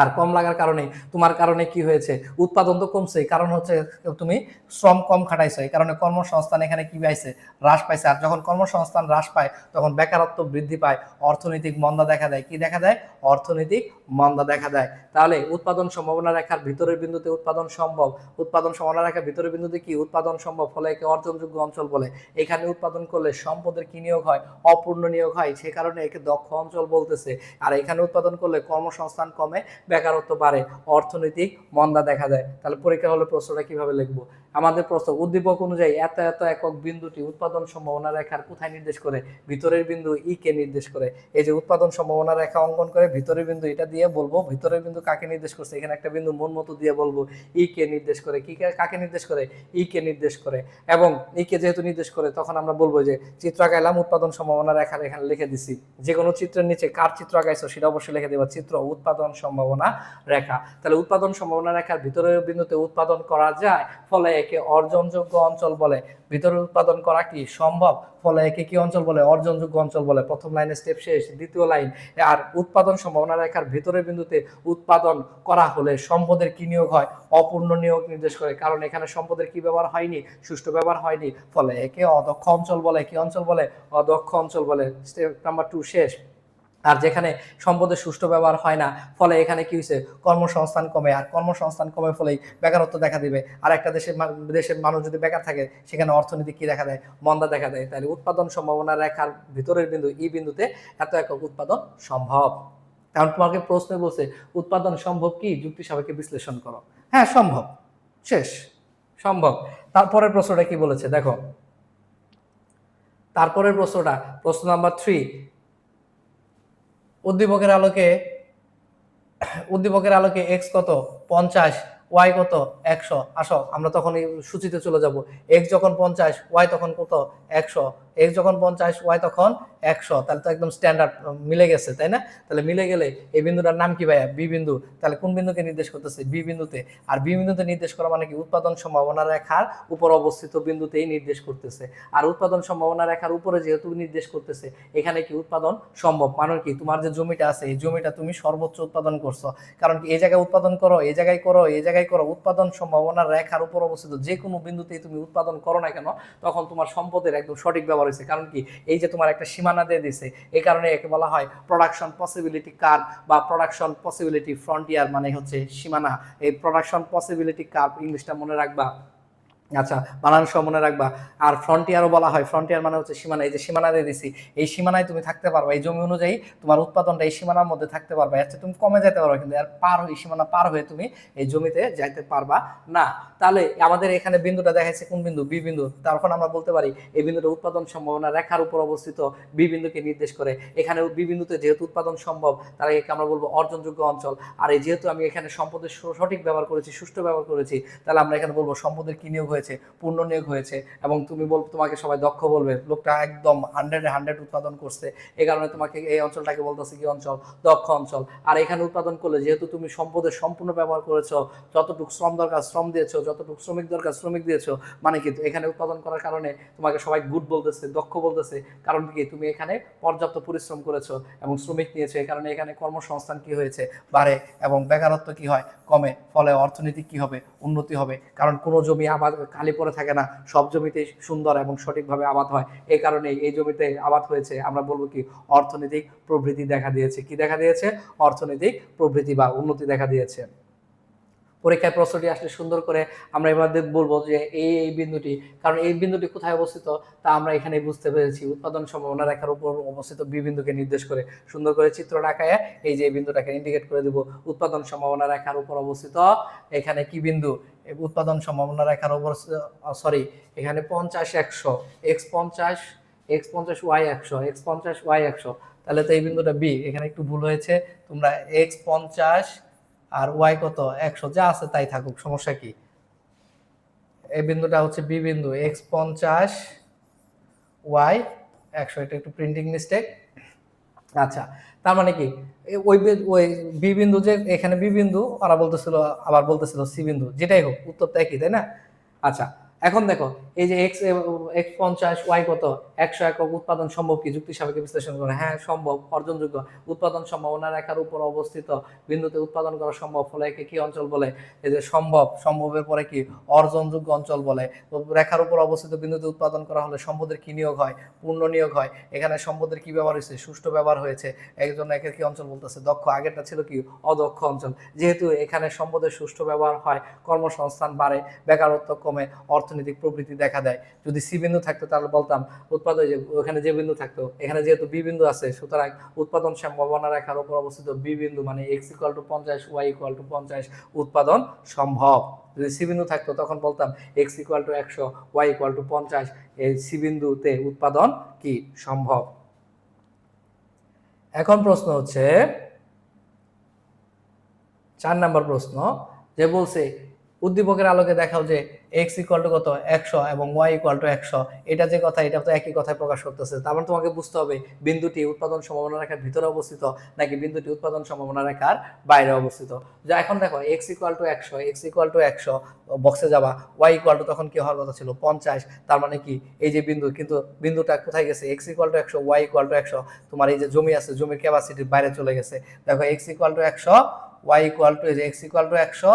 আর কম লাগার কারণে তোমার কারণে কি হয়েছে? উৎপাদন তো কমছে, কারণ হচ্ছে তুমি শ্রম কম খাটাইছো। এই কারণে কর্মসংস্থান এখানে কি পাইছে? হ্রাস পাইছে। আর যখন কর্মসংস্থান হ্রাস পায়, তখন বেকারত্ব বৃদ্ধি পায়, অর্থনৈতিক মন্দা দেখা দেয়। কি দেখা দেয়? অর্থনৈতিক মন্দা দেখা দেয়। তাহলে উৎপাদন সম্ভাবনা রেখার ভিতরের বিন্দুতে উৎপাদন সম্ভব। উৎপাদন সম্ভাবনা রেখার ভিতরের বিন্দুতে কি উৎপাদন সম্ভব, ফলে একে অর্জনযোগ্য অঞ্চল বলে। এখানে উৎপাদন করলে সম্পদের কি নিয়োগ হয়? অপূর্ণ নিয়োগ হয়, সে কারণে একে দক্ষ অঞ্চল বলতেছে। আর এখানে উৎপাদন করলে কর্মসংস্থান কমে, বেকারত্ব বাড়ে, অর্থনৈতিক মন্দা দেখা দেয়। তাহলে পরীক্ষা হলে প্রশ্নটা কিভাবে লিখবো? আমাদের প্রশ্ন উদ্দীপক অনুযায়ী এত এত একক বিন্দুটি উৎপাদন সম্ভাবনা রেখার কোথায় নির্দেশ করে? ভিতরের বিন্দু ই কে নির্দেশ করে। এই যে উৎপাদন সম্ভাবনা রেখা অঙ্কন করে ভিতরের বিন্দু, এটা দিয়ে বলবো ভিতরের বিন্দু কাকে নির্দেশ করছে। এখানে একটা বিন্দু মন মতো দিয়ে বলবো ই কে নির্দেশ করে। কি কাকে নির্দেশ করে? ই কে নির্দেশ করে। এবং ই কে যেহেতু নির্দেশ করে, তখন আমরা বলবো যে চিত্র আঁকাইলাম, উৎপাদন সম্ভাবনা রেখার এখানে লিখে দিছি। যে কোনো চিত্রের নিচে কার চিত্র আঁকাইছো সেটা অবশ্যই লিখে দেবা, চিত্র উৎপাদন সম্ভাবনা রেখা। তাহলে উৎপাদন সম্ভাবনা রেখার ভিতরের বিন্দুতে উৎপাদন করা যায়, ফলে একে অর্জনযোগ্য অঞ্চল বলে। ভিতরে উৎপাদন করা কি সম্ভব, ফলে একে কি অঞ্চল বলে? অর্জনযোগ্য অঞ্চল বলে। প্রথম লাইনে স্টেপ শেষ, দ্বিতীয় লাইন। আর উৎপাদন সম্ভাবনা রেখার ভিতরের বিন্দুতে উৎপাদন করা হলে সম্পদের কি নিয়োগ হয়? অপূর্ণ নিয়োগ নির্দেশ করে, কারণ এখানে সম্পদের কি ব্যবহার হয়নি? সুষ্ঠু ব্যবহার হয়নি, ফলে একে অদক্ষ অঞ্চল বলে। কি অঞ্চল বলে? অদক্ষ অঞ্চল বলে। স্টেপ নাম্বার 2 শেষ। আর যেখানে সম্পদের সুষ্ঠু ব্যবহার হয় না, ফলে এখানে কি হয়েছে? কর্মসংস্থান কমে। আর কর্মসংস্থান কমে ফলেই বেকারত্ব দেখা দিবে। আর একটা দেশের মানুষ যদি বেকার থাকে, সেখানে অর্থনীতি কি দেখা দেয়? মন্দা দেখা দেয়। তাহলে উৎপাদন সম্ভাবনা রেখার ভিতরের বিন্দু ই বিন্দুতে এত একক উৎপাদন সম্ভব। কারণ তোমাকে প্রশ্ন বলছে উৎপাদন সম্ভব কি, যুক্তি সাপেক্ষে বিশ্লেষণ করো। হ্যাঁ সম্ভব, শেষ, সম্ভব। তারপরের প্রশ্নটা কি বলেছে দেখো, তারপরের প্রশ্নটা, প্রশ্ন নাম্বার 3, উদ্দীপকের আলোকে এক্স কত? 50, ওয়াই কত? 100। আসো আমরা তখন এই সূচিতে চলে যাব। এক্স যখন 50, ওয়াই তখন কত? 100। এক্স যখন 50, ওয়াই তখন 100। তাহলে তো একদম স্ট্যান্ডার্ড মিলে গেছে, তাই না? তাহলে মিলে গেলে এই বিন্দুটার নাম কি ভাইয়া? বি বিন্দু। তাহলে কোন বিন্দুকে নির্দেশ করতেছে? বি বিন্দুতে। আর বি বিন্দুতে নির্দেশ করা মানে কি? উৎপাদন সম্ভাবনা রেখার উপর অবস্থিত বিন্দুতেই নির্দেশ করতেছে। আর উৎপাদন সম্ভাবনা রেখার উপরে যেহেতু নির্দেশ করতেছে, এখানে কি উৎপাদন সম্ভব। মানে কি? তোমার যে জমিটা আছে, এই জমিটা তুমি সর্বোচ্চ উৎপাদন করছো। কারণ কি? এই জায়গায় উৎপাদন করো, এই জায়গায় করো, এই জায়গায় করো, উৎপাদন সম্ভাবনা রেখার উপর অবস্থিত যে কোনো বিন্দুতেই তুমি উৎপাদন করো না কেন, তখন তোমার সম্পদের একদম সঠিক ব্যবহার হয়েছে। কারণ কি? এই যে তোমার একটা সীমানা দিয়ে দিছে, এই কারণে একে বলা হয় প্রোডাকশন পসিবিলিটি কার্ভ বা প্রোডাকশন পসিবিলিটি ফ্রন্টিয়ার, মানে হচ্ছে সীমানা। এই প্রোডাকশন পসিবিলিটি কার্ভ ইংলিশটা মনে রাখবা। আচ্ছা, বানান সহ মনে রাখবা। আর ফ্রন্টিয়ারও বলা হয়, ফ্রন্টিয়ার মানে হচ্ছে সীমানা। এই যে সীমানা দিয়ে দিছি, এই সীমানায় তুমি থাকতে পারবা, এই জমি অনুযায়ী তোমার উৎপাদনটা এই সীমানার মধ্যে থাকতে পারবা। এর চেয়ে তুমি কমে যেতে পারো, কিন্তু এর পার এই সীমানা পার হয়ে তুমি এই জমিতে যাইতে পারবা না। তাহলে আমাদের এখানে বিন্দুটা দেখাচ্ছে কোন বিন্দু? বি বিন্দু। তখন আমরা বলতে পারি এই বিন্দুটা উৎপাদন সম্ভাবনা রেখার উপর অবস্থিত বি বিন্দুকে নির্দেশ করে। এখানে বি বিন্দুতে যেহেতু উৎপাদন সম্ভব, তাহলে একে আমরা বলবো অর্জনযোগ্য অঞ্চল। আর এই যেহেতু আমি এখানে সম্পদের সঠিক ব্যবহার করেছি, সুষ্ঠু ব্যবহার করেছি, তাহলে আমরা এখানে বলবো সম্পদের কি নিয়োগ হয়েছে? পূর্ণ নিয়োগ হয়েছে। এবং তুমি তোমাকে সবাই দক্ষ বলবে, লোকটা একদম 100-এ 100 উৎপাদন করছে, এই কারণে তোমাকে এই অঞ্চলটাকে বলতেছে কি অঞ্চল? দক্ষ অঞ্চল। আর এখানে উৎপাদন করলে যেহেতু তুমি সম্পদের সম্পূর্ণ ব্যবহার করেছো, যতটুকু শ্রম দরকার শ্রম দিয়েছো, যতটুকু শ্রমিক দরকার শ্রমিক দিয়েছো, মানে কি এখানে উৎপাদন করার কারণে তোমাকে সবাই গুড বলতেছে, দক্ষ বলতেছে। কারণ কি তুমি এখানে পর্যাপ্ত পরিশ্রম করেছো এবং শ্রমিক নিয়েছো, এই কারণে এখানে কর্মসংস্থান কি হয়েছে? বাড়ে। এবং বেকারত্ব কি হয়? কমে। ফলে অর্থনীতি কি হবে? উন্নতি হবে। কারণ কোনো জমি আবাদ খালি পড়ে থাকে না, সব জমিতে সুন্দর এবং সঠিকভাবে আবাদ হয়। এই কারণে এই জমিতে আবাদ হয়েছে, আমরা বলবো কি অর্থনৈতিক প্রবৃদ্ধি দেখা দিয়েছে। কি দেখা দিয়েছে? অর্থনৈতিক প্রবৃদ্ধি বা উন্নতি দেখা দিয়েছে। পরীক্ষায় প্রশ্নটি আসলে সুন্দর করে আমরা এবার বলবো যে এই বিন্দুটি, কারণ এই বিন্দুটি কোথায় অবস্থিত তা আমরা এখানে বুঝতে পেরেছি। উৎপাদন সম্ভাবনা রেখার উপর অবস্থিত বি বিন্দুকে নির্দেশ করে সুন্দর করে চিত্র আঁকায় এই যে বিন্দুটাকে ইন্ডিকেট করে দিব। উৎপাদন সম্ভাবনা রেখার উপর অবস্থিত এখানে কি বিন্দু? উৎপাদন সম্ভাবনা রেখার উপর, সরি, এখানে 50-100, x50 x50 y100 x50 y100, তাহলে তো এই বিন্দুটা বি। এখানে একটু ভুল হয়েছে, তোমরা x50 আর ওয়াই কত? 100, যা আছে তাই থাকুক, সমস্যা কি? এই বিন্দুটা হচ্ছে বি বিন্দু, x50 y100, এটা একটু প্রিন্টিং মিস্টেক। আচ্ছা, তার মানে কি ওই ওই বি বিন্দু, যে এখানে বি বিন্দু, ওরা বলতেছিল আবার বলতেছিল সি বিন্দু, যেটাই হোক উত্তর তো একই, তাই না? আচ্ছা, এখন দেখো এই যে x50 y কত? 100 একক উৎপাদন সম্ভব কি? যুক্তি সাপেক্ষে বিশ্লেষণ করে। হ্যাঁ সম্ভব, অর্জনযোগ্য। উৎপাদন সম্ভাবনা রেখার উপর অবস্থিত বিন্দুতে উৎপাদন করা সম্ভব, ফলে একে কি অঞ্চল বলে? এই যে সম্ভব, সম্ভবের পরে কি অর্জনযোগ্য অঞ্চল বলে। রেখার উপর অবস্থিত বিন্দুতে উৎপাদন করা হলে সম্পদের কি নিয়োগ হয়? পূর্ণ নিয়োগ হয়। এখানে সম্পদের কি ব্যবহার হয়েছে? সুষ্ঠু ব্যবহার হয়েছে। একজন একের কি অঞ্চল বলতেছে? দক্ষ। আগেরটা ছিল কি? অদক্ষ অঞ্চল। যেহেতু এখানে সম্পদের সুষ্ঠু ব্যবহার হয়, কর্মসংস্থান বাড়ে, বেকারত্ব কমে, অর্থনৈতিক প্রবৃদ্ধি দেখা দেয়। যদি সি বিন্দু থাকতো তাহলে বলতাম উৎপাদন, যে ওখানে যে বিন্দু থাকতো, এখানে যেহেতু বি বিন্দু আছে, সুতরাং উৎপাদন সম্ভাবনা রেখার উপর অবস্থিত বি বিন্দু মানে x=50 y=50 উৎপাদন সম্ভব। যদি সি বিন্দু থাকতো তখন বলতাম x=100 y=50, এই সি বিন্দুতে উৎপাদন কি সম্ভব। এখন প্রশ্ন হচ্ছে 4 নম্বর প্রশ্ন, যে বলছে উদ্দীপকের আলোকে দেখাও যে x=কত? 100 এবং y=100। এটা যে কথা, এটা তো একই কথায় প্রকাশ করতেছে। তার মানে তোমাকে বুঝতে হবে বিন্দুটি উৎপাদন সম্ভাবনা রেখার ভিতরে অবস্থিত নাকি বিন্দুটি উৎপাদন সম্ভাবনা রেখার বাইরে অবস্থিত। যা এখন দেখো x=100, x=100 বক্সে যাবা, y= তখন কি হওয়ার কথা ছিল? 50। তার মানে কি এই যে বিন্দু, কিন্তু বিন্দুটা কোথায় গেছে? x=100 y=100, তোমার এই যে জমি আছে, জমির ক্যাপাসিটির বাইরে চলে গেছে। দেখো x=100 y=, এই যে x=100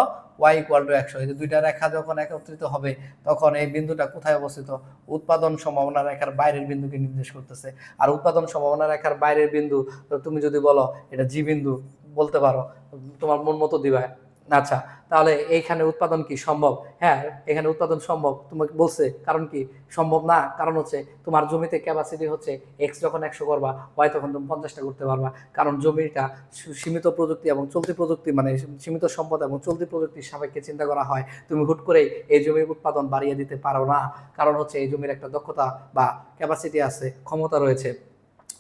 y=100, এই যে দুইটা রেখা যখন একত্রিত হবে তখন এই বিন্দুটা কোথায় অবস্থিত? উৎপাদন সম্ভাবনা রেখার বাইরের বিন্দুকে নির্দেশ করতেছে। আর উৎপাদন সম্ভাবনা রেখার বাইরের বিন্দু তুমি যদি বলো এটা জি বিন্দু বলতে পারো, তোমার মন মতো দিবা। আচ্ছা, তাহলে এইখানে উৎপাদন কি সম্ভব? হ্যাঁ, এখানে উৎপাদন সম্ভব। তোমাকে বলছে কারণ কি সম্ভব না? কারণ হচ্ছে তোমার জমিতে ক্যাপাসিটি হচ্ছে x যখন 100 করবা, y তখন তুমি 50টা করতে পারবা। কারণ জমিটা সীমিত প্রযুক্তি এবং চলতি প্রযুক্তি, মানে সীমিত সম্পদ এবং চলতি প্রযুক্তির সাপেক্ষে চিন্তা করা হয়। তুমি হুট করে এই জমির উৎপাদন বাড়িয়ে দিতে পারো না, কারণ হচ্ছে এই জমির একটা দক্ষতা বা ক্যাপাসিটি আছে, ক্ষমতা রয়েছে।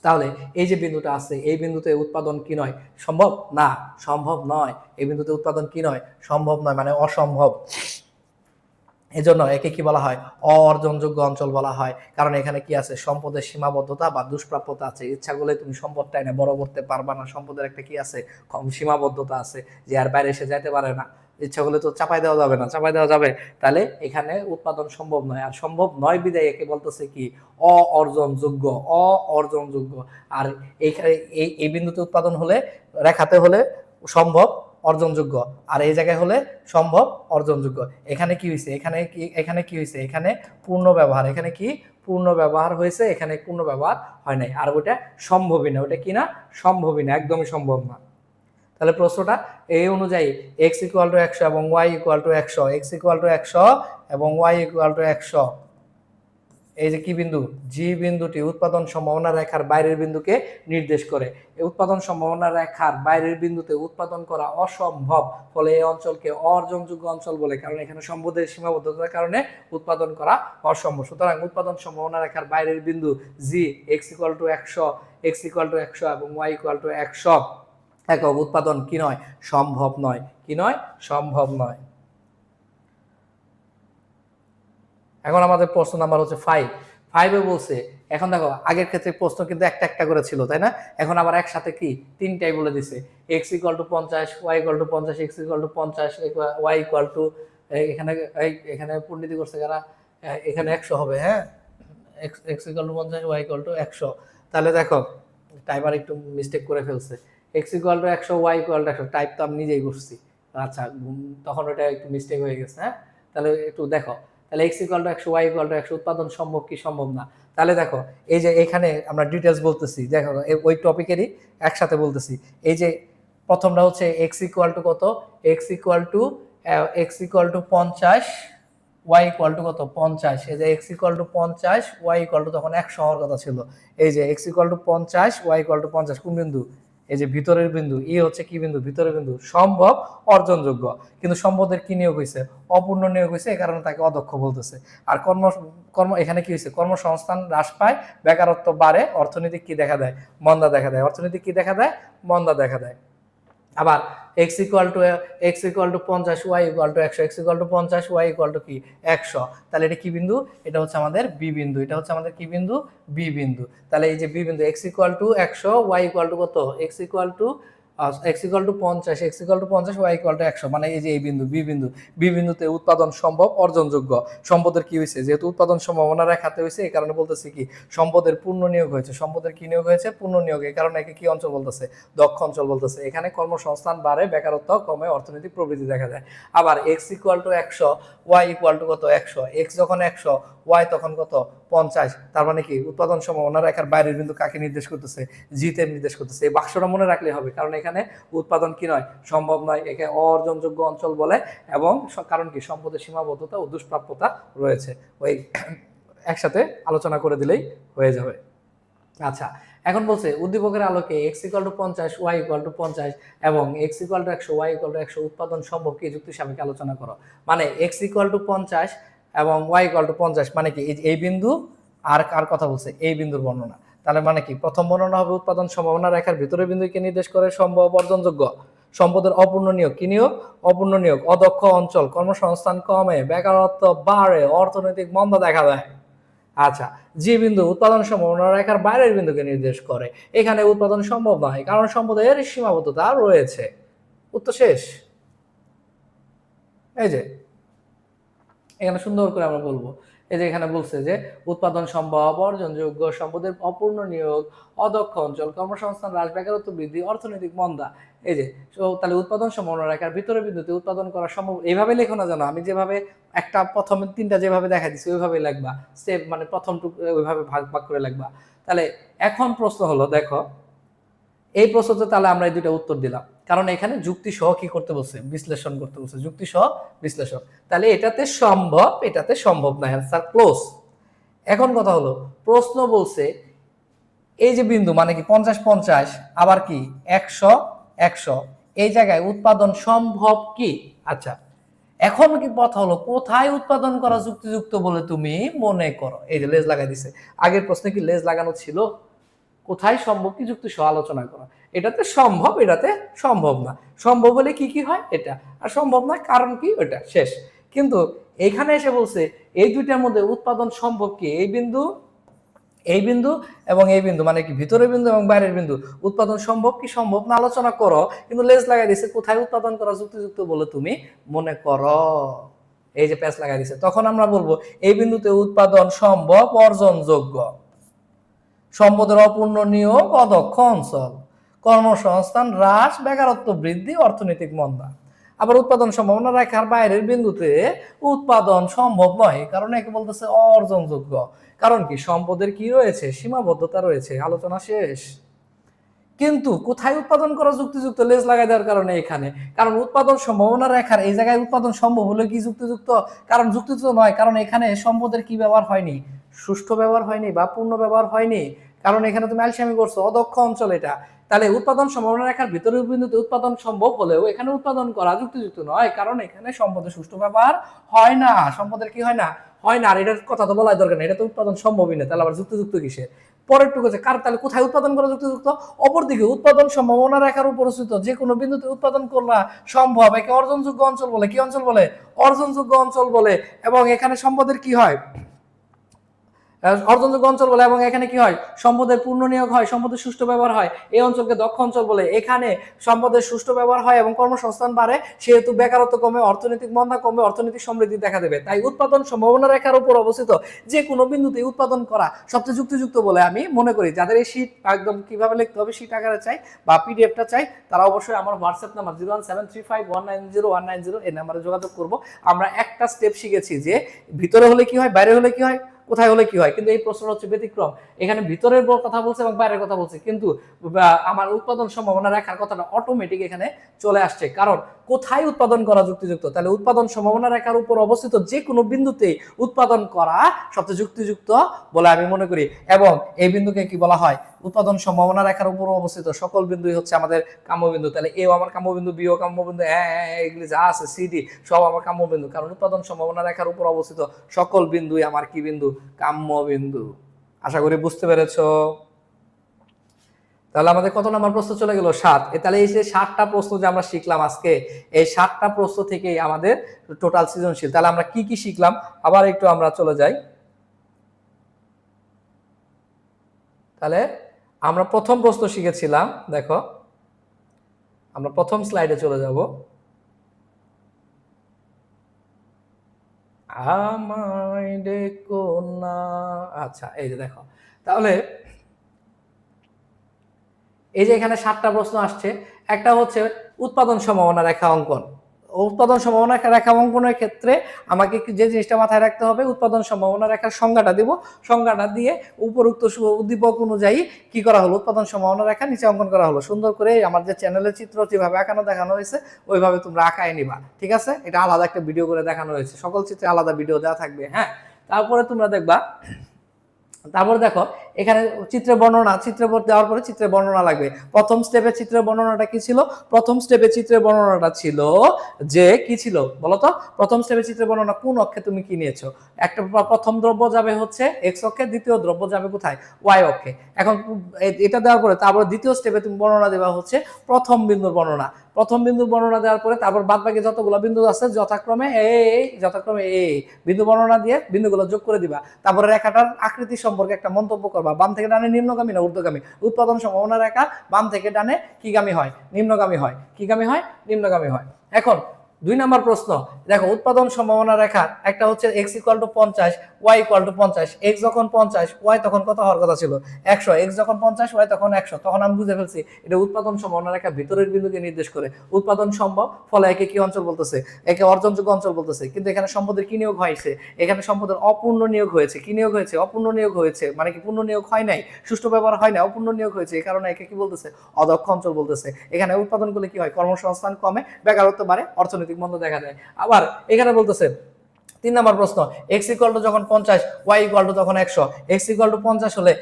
তাহলে এই যে বিন্দুটা আছে, এই বিন্দুতে উৎপাদন কি নয়? সম্ভব না, সম্ভব নয়। এই বিন্দুতে উৎপাদন কি নয়? সম্ভব নয়, মানে অসম্ভব। এজন্য একে কি বলা হয়? অর্জনযোগ্য অঞ্চল বলা হয়। কারণ এখানে কি আছে? সম্পদের সীমাবদ্ধতা বা দুষ্প্রাপ্যতা আছে। ইচ্ছা করলে তুমি সম্পদটা এনে বড় করতে পারবা না, সম্পদের একটা কি আছে? সীমাবদ্ধতা আছে, যে আর বাইরে এসে যেতে পারে না। ইচ্ছা করলে তো চাপাই দেওয়া যাবে না, চাপাই দেওয়া যাবে, তাহলে এখানে উৎপাদন সম্ভব নয়। আর সম্ভব নয় বিধায় একে বলতেছে কি? অর্জনযোগ্য, অর্জনযোগ্য। আর এইখানে এই বিন্দুতে উৎপাদন হলে, রেখাতে হলে সম্ভব অর্জনযোগ্য, আর এই জায়গায় হলে সম্ভব অর্জনযোগ্য। এখানে কি হয়েছে? এখানে কি হয়েছে? এখানে পূর্ণ ব্যবহার। এখানে কি পূর্ণ ব্যবহার হয়েছে? এখানে পূর্ণ ব্যবহার হয় নাই। আর ওটা সম্ভবই না। ওটা কি না? সম্ভবই না, একদমই সম্ভব না। তাহলে প্রশ্নটা এই অনুযায়ী এক্স ইকুয়াল টু 100 এবং y equal to 100, x equal to 100 এবং ওয়াই ইকুয়াল টু 100, এই যে কি বিন্দু, জি বিন্দুটি উৎপাদন সম্ভাবনা রেখার বাইরের বিন্দুকে নির্দেশ করে। এই উৎপাদন সম্ভাবনা রেখার বাইরের বিন্দুতে উৎপাদন করা অসম্ভব, ফলে এই অঞ্চলকে অর্জনযোগ্য অঞ্চল বলে, কারণ এখানে সম্পদের সীমাবদ্ধতার কারণে উৎপাদন করা অসম্ভব। সুতরাং উৎপাদন সম্ভাবনা রেখার বাইরের বিন্দু G X equal to 100, x equal to 100 এবং ওয়াই ইকুয়াল টু 100 একক উৎপাদন কি নয়, সম্ভব নয়। কি নয়, সম্ভব নয়। এখন আমাদের প্রশ্ন নাম্বার হচ্ছে 5 বলছে, এখন দেখো আগের ক্ষেত্রে প্রশ্ন কিন্তু একটা একটা করে ছিল, তাই না? এখন আবার একসাথে কি তিনটাই বলে দিছে, x equal to 50, Y equal to 50, x equal to 50, Y equal to, এখানে এখানে পণ্ডিতি করছে কারা, এখানে 100 হবে, হ্যাঁ, x equal to 50, Y equal to 100। তাহলে দেখো টাইমার একটু মিস্টেক করে ফেলছে, x equal to 100, Y equal to 100, type তো আমি নিজেই করছি, আচ্ছা তখন ওটা একটু মিস্টেক হয়ে গেছে। হ্যাঁ, তাহলে একটু দেখো, তাহলে x equal to 100, Y equal to 100 উৎপাদন সম্ভব কি সম্ভব না? তাহলে দেখো এই যে এখানে আমরা ডিটেলস বলতেছি, দেখো ওই টপিকেরই একসাথে বলতেছি। এই যে প্রথমটা হচ্ছে এক্স ইকুয়াল টু কত, x equal to 50, Y equal to কত 50, এই যে x equal to 50, Y equal to তখন 100 হওয়ার কথা ছিল। এই যে x equal to 50, Y equal to 50 কোন বিন্দু, এই যে ভিতরের বিন্দু, ই হচ্ছে কি বিন্দু, ভিতরের বিন্দু, সম্ভব অর্জনযোগ্য। কিন্তু সম্পদের কি নিয়োগ হয়েছে, অপূর্ণ নিয়োগ হয়েছে, এই কারণে তাকে অদক্ষ বলতেছে। আর কর্ম কর্ম এখানে কি হয়েছে, কর্মসংস্থান হ্রাস পায়, বেকারত্ব বাড়ে, অর্থনৈতিক কি দেখা দেয়, মন্দা দেখা দেয়, অর্থনৈতিক কি দেখা দেয়, মন্দা দেখা দেয়। আবার x equal to 50, Y equal to 100, x equal to 50, Y equal to কি 100, তাহলে এটা কি বিন্দু, এটা হচ্ছে আমাদের বি বিন্দু, এটা হচ্ছে আমাদের কি বিন্দু, বি বিন্দু। তাহলে এই যে বি বিন্দু X equal to 100, Y equal to কত, x equal to 50, x equal to 50, Y equal to 100, মানে এই যে এই বিন্দু বি বিন্দুতে উৎপাদন সম্ভব অর্জনযোগ্য। সম্পদের কি হয়েছে, যেহেতু উৎপাদন সম্ভাবনা রেখাতে হয়েছে, এই কারণে বলতেছি কি সম্পদের পূর্ণ নিয়োগ হয়েছে, সম্পদের কি নিয়োগ হয়েছে, পূর্ণ নিয়োগ, এই কারণে একে কি অঞ্চল বলতেছে, দক্ষ অঞ্চল বলতেছে। এখানে কর্মসংস্থান বাড়ে, বেকারত্ব কমে, অর্থনৈতিক প্রবৃদ্ধি দেখা যায়। আবার x equal to 100, Y equal to কত 100, এক্স যখন 100, ওয়াই তখন কত 50, তার মানে কি উৎপাদন সম্ভাবনা রেখার বাইরের বিন্দু কাকে নির্দেশ করতেছে, জিতে নির্দেশ করতেছে। এই বাক্সটা মনে রাখলে হবে, কারণ এখানে উৎপাদন কি নয়, সম্ভব নয়, একে অর্জনযোগ্য অঞ্চল বলে। এবং কারণ কি সম্পদের সীমাবদ্ধতা ও দুষ্প্রাপ্যতা রয়েছে। ওই একসাথে আলোচনা করে দিলেই হয়ে যাবে। আচ্ছা, এখন বলছে উদ্দীপকের আলোকে x equal to 50, Y equal to 50 এবং x equal to 100, Y equal to 100 উৎপাদন সম্ভব কি যুক্তি সাপেক্ষে আলোচনা করো। মানে এক্স ইকুয়াল টু 50 এবং ওয়াই ইকুয়াল টু 50, মানে কি এই বিন্দু আর কার কথা বলছে, এই বিন্দুর বর্ণনা। তাহলে মানে কি প্রথম বর্ণনা হবে উৎপাদন সম্ভাবনা রেখার ভিতরের বিন্দুকে নির্দেশ করে সম্ভব অর্জনযোগ্য। সম্পদের অপূর্ণ নিয়োগ, কি নিয়োগ, অপূর্ণ নিয়োগ, অদক্ষ অঞ্চল, কর্মসংস্থান কমে, বেকারত্ব বাড়ে, অর্থনৈতিক মন্দা দেখা দেয়। আচ্ছা, যে বিন্দু উৎপাদন সম্ভাবনা রেখার বাইরের বিন্দুকে নির্দেশ করে, এখানে উৎপাদন সম্ভব নয়, কারণ সম্পদের সীমাবদ্ধতা রয়েছে। উত্তর শেষ। এই যে এখানে সুন্দর করে আমরা বলবো, এই যে এখানে বলছে যে উৎপাদন সম্ভব অর্জনযোগ্য, সম্পদের অপূর্ণ নিয়োগ, অদক্ষ অঞ্চল, কর্মসংস্থান হ্রাস, বেকারত্ব বৃদ্ধি, অর্থনৈতিক মন্দা। এই যে তাহলে উৎপাদন সম্ভাবনা রেখার ভিতরে বিন্দুতে উৎপাদন করা সম্ভব। এইভাবে লেখো না, জানো আমি যেভাবে একটা প্রথম তিনটা যেভাবে দেখা দিচ্ছি ওইভাবে লিখবা, স্টেপ মানে প্রথমটুকু ওইভাবে ভাগ ভাগ করে লিখবা। তাহলে এখন প্রশ্ন হলো, দেখো এই প্রশ্নতে তাহলে আমরা এই দুইটা উত্তর দিলাম, কারণ এখানে যুক্তি সহ কি করতে বলছে, বিশ্লেষণ করতে বলছে, যুক্তি সহ বিশ্লেষণ। তাহলে এটাতে সম্ভব, এটাতে সম্ভব না, অ্যান্সার ক্লোজ। এখন কথা হলো, প্রশ্ন বলছে এই যে বিন্দু মানে কি 50-50, আবার কি 100-100, এই জায়গায় উৎপাদন সম্ভব কি। আচ্ছা, এখন কি কথা হলো কোথায় উৎপাদন করা যুক্তিযুক্ত বলে তুমি মনে করো। এই যে লেজ লাগাই দিছে, আগের প্রশ্নে কি লেজ লাগানো ছিল, কোথায় সম্ভব কি যুক্তি সহ আলোচনা করা। এটাতে সম্ভব, এটাতে সম্ভব না। সম্ভব হলে কি কি হয় এটা, আর সম্ভব না কারণ কি ওটা শেষ। কিন্তু এইখানে এসে বলছে এই দুইটার মধ্যে উৎপাদন সম্ভব কি, এই বিন্দু এবং এই বিন্দু মানে কি ভিতরের বিন্দু এবং বাইরের বিন্দু উৎপাদন সম্ভব কি সম্ভব না আলোচনা করো। কিন্তু লেজ লাগাই দিছে কোথায় উৎপাদন করা যুক্তিযুক্ত বলে তুমি মনে করো। এই যে প্যাচ লাগাই দিছে, তখন আমরা বলবো এই বিন্দুতে উৎপাদন সম্ভব অর্জনযোগ্য, সম্পদের অপূর্ণ নিয়োগ, অদক্ষ অঞ্চল, কর্মসংস্থান হ্রাস, বেকারত্ব বৃদ্ধি, অর্থনৈতিক মন্দা। আবার উৎপাদন সম্ভাবনা রেখার বাইরের বিন্দুতে উৎপাদন সম্ভব নয়, কারণ একে বলতেছে অর্জনযোগ্য। কারণ কি সম্পদের কি রয়েছে, সীমাবদ্ধতা রয়েছে। আলোচনা শেষ। কিন্তু কোথায় উৎপাদন করা যুক্তিযুক্ত, লেজ লাগাই দেওয়ার কারণে এখানে, কারণ উৎপাদন সম্ভাবনা রেখার এই জায়গায় উৎপাদন সম্ভব হলে কি যুক্তিযুক্ত, কারণ যুক্তিযুক্ত নয়, কারণ এখানে সম্পদের কি ব্যবহার হয়নি, সুষ্ঠু ব্যবহার হয়নি বা পূর্ণ ব্যবহার হয়নি, কারণ এখানে তুমি আলসেমি করছো, অদক্ষ অঞ্চল এটা। তাহলে উৎপাদন সম্ভাবনা রেখার ভিতরের বিন্দুতে উৎপাদন সম্ভব হলেও এখানে উৎপাদন করা যুক্তিযুক্ত নয়, কারণ এখানে সম্পদের সুষ্ঠু ব্যবহার হয় না, সম্পদের কি হয় না, হয় না। আর এটার কথা তো বলাই দরকার নেই, এটা তো উৎপাদন সম্ভবই না, তাহলে আবার যুক্তিযুক্ত কিসের। পরের টুকু আছে কার, তাহলে কোথায় উৎপাদন করা যুক্তিযুক্ত, অপরদিকে উৎপাদন সম্ভাবনা রেখার উপর অবস্থিত যে কোনো বিন্দুতে উৎপাদন করা সম্ভব, একে অর্জনযোগ্য অঞ্চল বলে, কি অঞ্চল বলে, অর্জনযোগ্য অঞ্চল বলে। এবং এখানে সম্পদের কি হয়, অর্জনযোগ্য অঞ্চল বলে, এবং এখানে কি হয়, সম্পদের পূর্ণ নিয়োগ হয়, সম্পদের সুষ্ঠু ব্যবহার হয়, এই অঞ্চলকে দক্ষ অঞ্চল বলে। এখানে সম্পদের সুষ্ঠু ব্যবহার হয় এবং কর্মসংস্থান বাড়ে, সেহেতু বেকারত্ব কমে, অর্থনৈতিক মন্দা কমে, অর্থনৈতিক সমৃদ্ধি দেখা দেবে। তাই উৎপাদন সম্ভাবনা রেখার উপর অবস্থিত যে কোনো বিন্দুতে উৎপাদন করা সবচেয়ে যুক্তিযুক্ত বলে আমি মনে করি। যাদের এই শীট একদম কিভাবে লিখতে হবে শীট আকারে চাই বা পিডিএফটা চাই, তারা অবশ্যই আমার হোয়াটসঅ্যাপ নাম্বার 01735190190 এই নাম্বারে যোগাযোগ করব। আমরা একটা স্টেপ শিখেছি যে ভিতরে হলে কি হয়, বাইরে হলে কি হয়, কোথায় হলে কি হয়, কিন্তু এই প্রশ্নটা হচ্ছে ব্যতিক্রম, এখানে ভিতরের কথা বলছে এবং বাইরের কথা বলছে, কিন্তু আমার উৎপাদন সম্ভাবনা রেখার কথাটা অটোমেটিক এখানে চলে আসছে, কারণ কোথায় উৎপাদন করা যুক্তিযুক্ত, তাহলে উৎপাদন সম্ভাবনা রেখার উপর অবস্থিত যে কোনো বিন্দুতে উৎপাদন করা সবচেয়ে যুক্তিযুক্ত বলে আমি মনে করি। এবং এই বিন্দুকে কি বলা হয়, উৎপাদন সম্ভাবনা রেখার উপর অবস্থিত সকল বিন্দুই হচ্ছে আমাদের কাম্যবিন্দু। তাহলে এও আমার কাম্যবিন্দু, বিও কাম্যবিন্দু, এগুলি যা আছে সিডি সব আমার কাম্যবিন্দু, কারণ উৎপাদন সম্ভাবনা রেখার উপর অবস্থিত সকল বিন্দুই আমার কি বিন্দু, কাম্যবিন্দু। আশা করি বুঝতে পেরেছো। তাহলে আমাদের কত নাম্বার প্রশ্ন চলে গেল, 7। তাহলে এই যে 7টা প্রশ্ন যে আমরা শিখলাম আজকে, এই 7টা প্রশ্ন থেকেই আমাদের টোটাল সৃজনশীল। তাহলে আমরা কি কি শিখলাম আবার একটু আমরা চলে যাই। তাহলে আমরা প্রথম প্রশ্ন শিখেছিলাম, দেখো আমরা প্রথম স্লাইডে চলে যাব। আমায় দেখো না, আচ্ছা এই যে দেখো, তাহলে এই যে এখানে 7টা প্রশ্ন আসছে। একটা হচ্ছে উৎপাদন সম্ভাবনা রেখা অঙ্কন। উৎপাদন সম্ভাবনা রেখা অঙ্কনের ক্ষেত্রে আমাকে যে জিনিসটা মাথায় রাখতে হবে, উৎপাদন সম্ভাবনা রেখার সংজ্ঞাটা দিব, সংজ্ঞাটা দিয়ে উপরোক্ত উদ্দীপক অনুযায়ী কি করা হলো, উৎপাদন সম্ভাবনা রেখা নিচে অঙ্কন করা হলো। সুন্দর করে আমার যে চ্যানেলের চিত্র যেভাবে আঁকানো দেখানো হয়েছে ওইভাবে তোমরা আঁকায় নিবা, ঠিক আছে। এটা আলাদা একটা ভিডিও করে দেখানো হয়েছে, সকল চিত্রে আলাদা ভিডিও দেওয়া থাকবে, হ্যাঁ। তারপরে তোমরা দেখবা, তারপর দেখো এখানে চিত্রের বর্ণনা, চিত্র দেওয়ার পরে চিত্রের বর্ণনা লাগবে। প্রথম স্টেপে চিত্রের বর্ণনাটা কি ছিল, প্রথম স্টেপে চিত্রের বর্ণনাটা ছিল যে কি ছিল বলতো, প্রথম স্টেপে চিত্রের বর্ণনা কোন অক্ষে তুমি কি নিয়েছো, একটা প্রথম দ্রব্য যাবে হচ্ছে এক্স অক্ষে, দ্বিতীয় দ্রব্য যাবে কোথায়, ওয়াই অক্ষে। এখন এটা দেওয়ার পরে তারপর দ্বিতীয় স্টেপে তুমি বর্ণনা দেওয়া হচ্ছে প্রথম বিন্দুর বর্ণনা, প্রথম বিন্দুর বর্ণনা দেওয়ার পরে তারপর বাদ বাকি যতগুলো বিন্দু আছে যথাক্রমে এই বিন্দু বর্ণনা দিয়ে বিন্দুগুলো যোগ করে দিবা। তারপরে রেখাটার আকৃতি সম্পর্কে একটা মন্তব্য করবা, বাম থেকে ডানে নিম্নগামী না ঊর্ধ্বগামী, উৎপাদন সম্ভাবনা রেখা বাম থেকে ডানে কিগামী হয়, নিম্নগামী হয়, কিগামী হয়, নিম্নগামী হয়। এখন 2 নম্বর প্রশ্ন দেখো, উৎপাদন সম্ভাবনা রেখা একটা হচ্ছে x = 50, y = 50, x যখন 50 y তখন কত হওয়ার কথা ছিল 100, x যখন 50 y তখন 100, তখন আমি বুঝে ফেলছি এটা উৎপাদন সম্ভাবনা রেখা ভিতরের বিন্দুকে নির্দেশ করে, উৎপাদন সম্ভব, ফলে একে কি অঞ্চল বলতেছে, একে অর্জনযোগ্য অঞ্চল বলতেছে। কিন্তু এখানে সম্পদের কি নিয়োগ হয়েছে, এখানে সম্পদের অপূর্ণ নিয়োগ হয়েছে। কি নিয়োগ হয়েছে, অপূর্ণ নিয়োগ হয়েছে, মানে কি পূর্ণ নিয়োগ হয় নাই, সুষ্ঠু ব্যবহার হয় না, অপূর্ণ নিয়োগ হয়েছে, এই কারণে একে কি বলতেছে, অদক্ষ অঞ্চল বলতেছে। এখানে উৎপাদন করলে কি হয়, কর্মসংস্থান কমে, বেকারত্ব বাড়ে, অর্থনৈতিক মন্দা দেখা দেয়। আবার এখানে বলতেছে 3 নম্বর প্রশ্ন, x = যখন 50 y = তখন 100, x = 50 হলে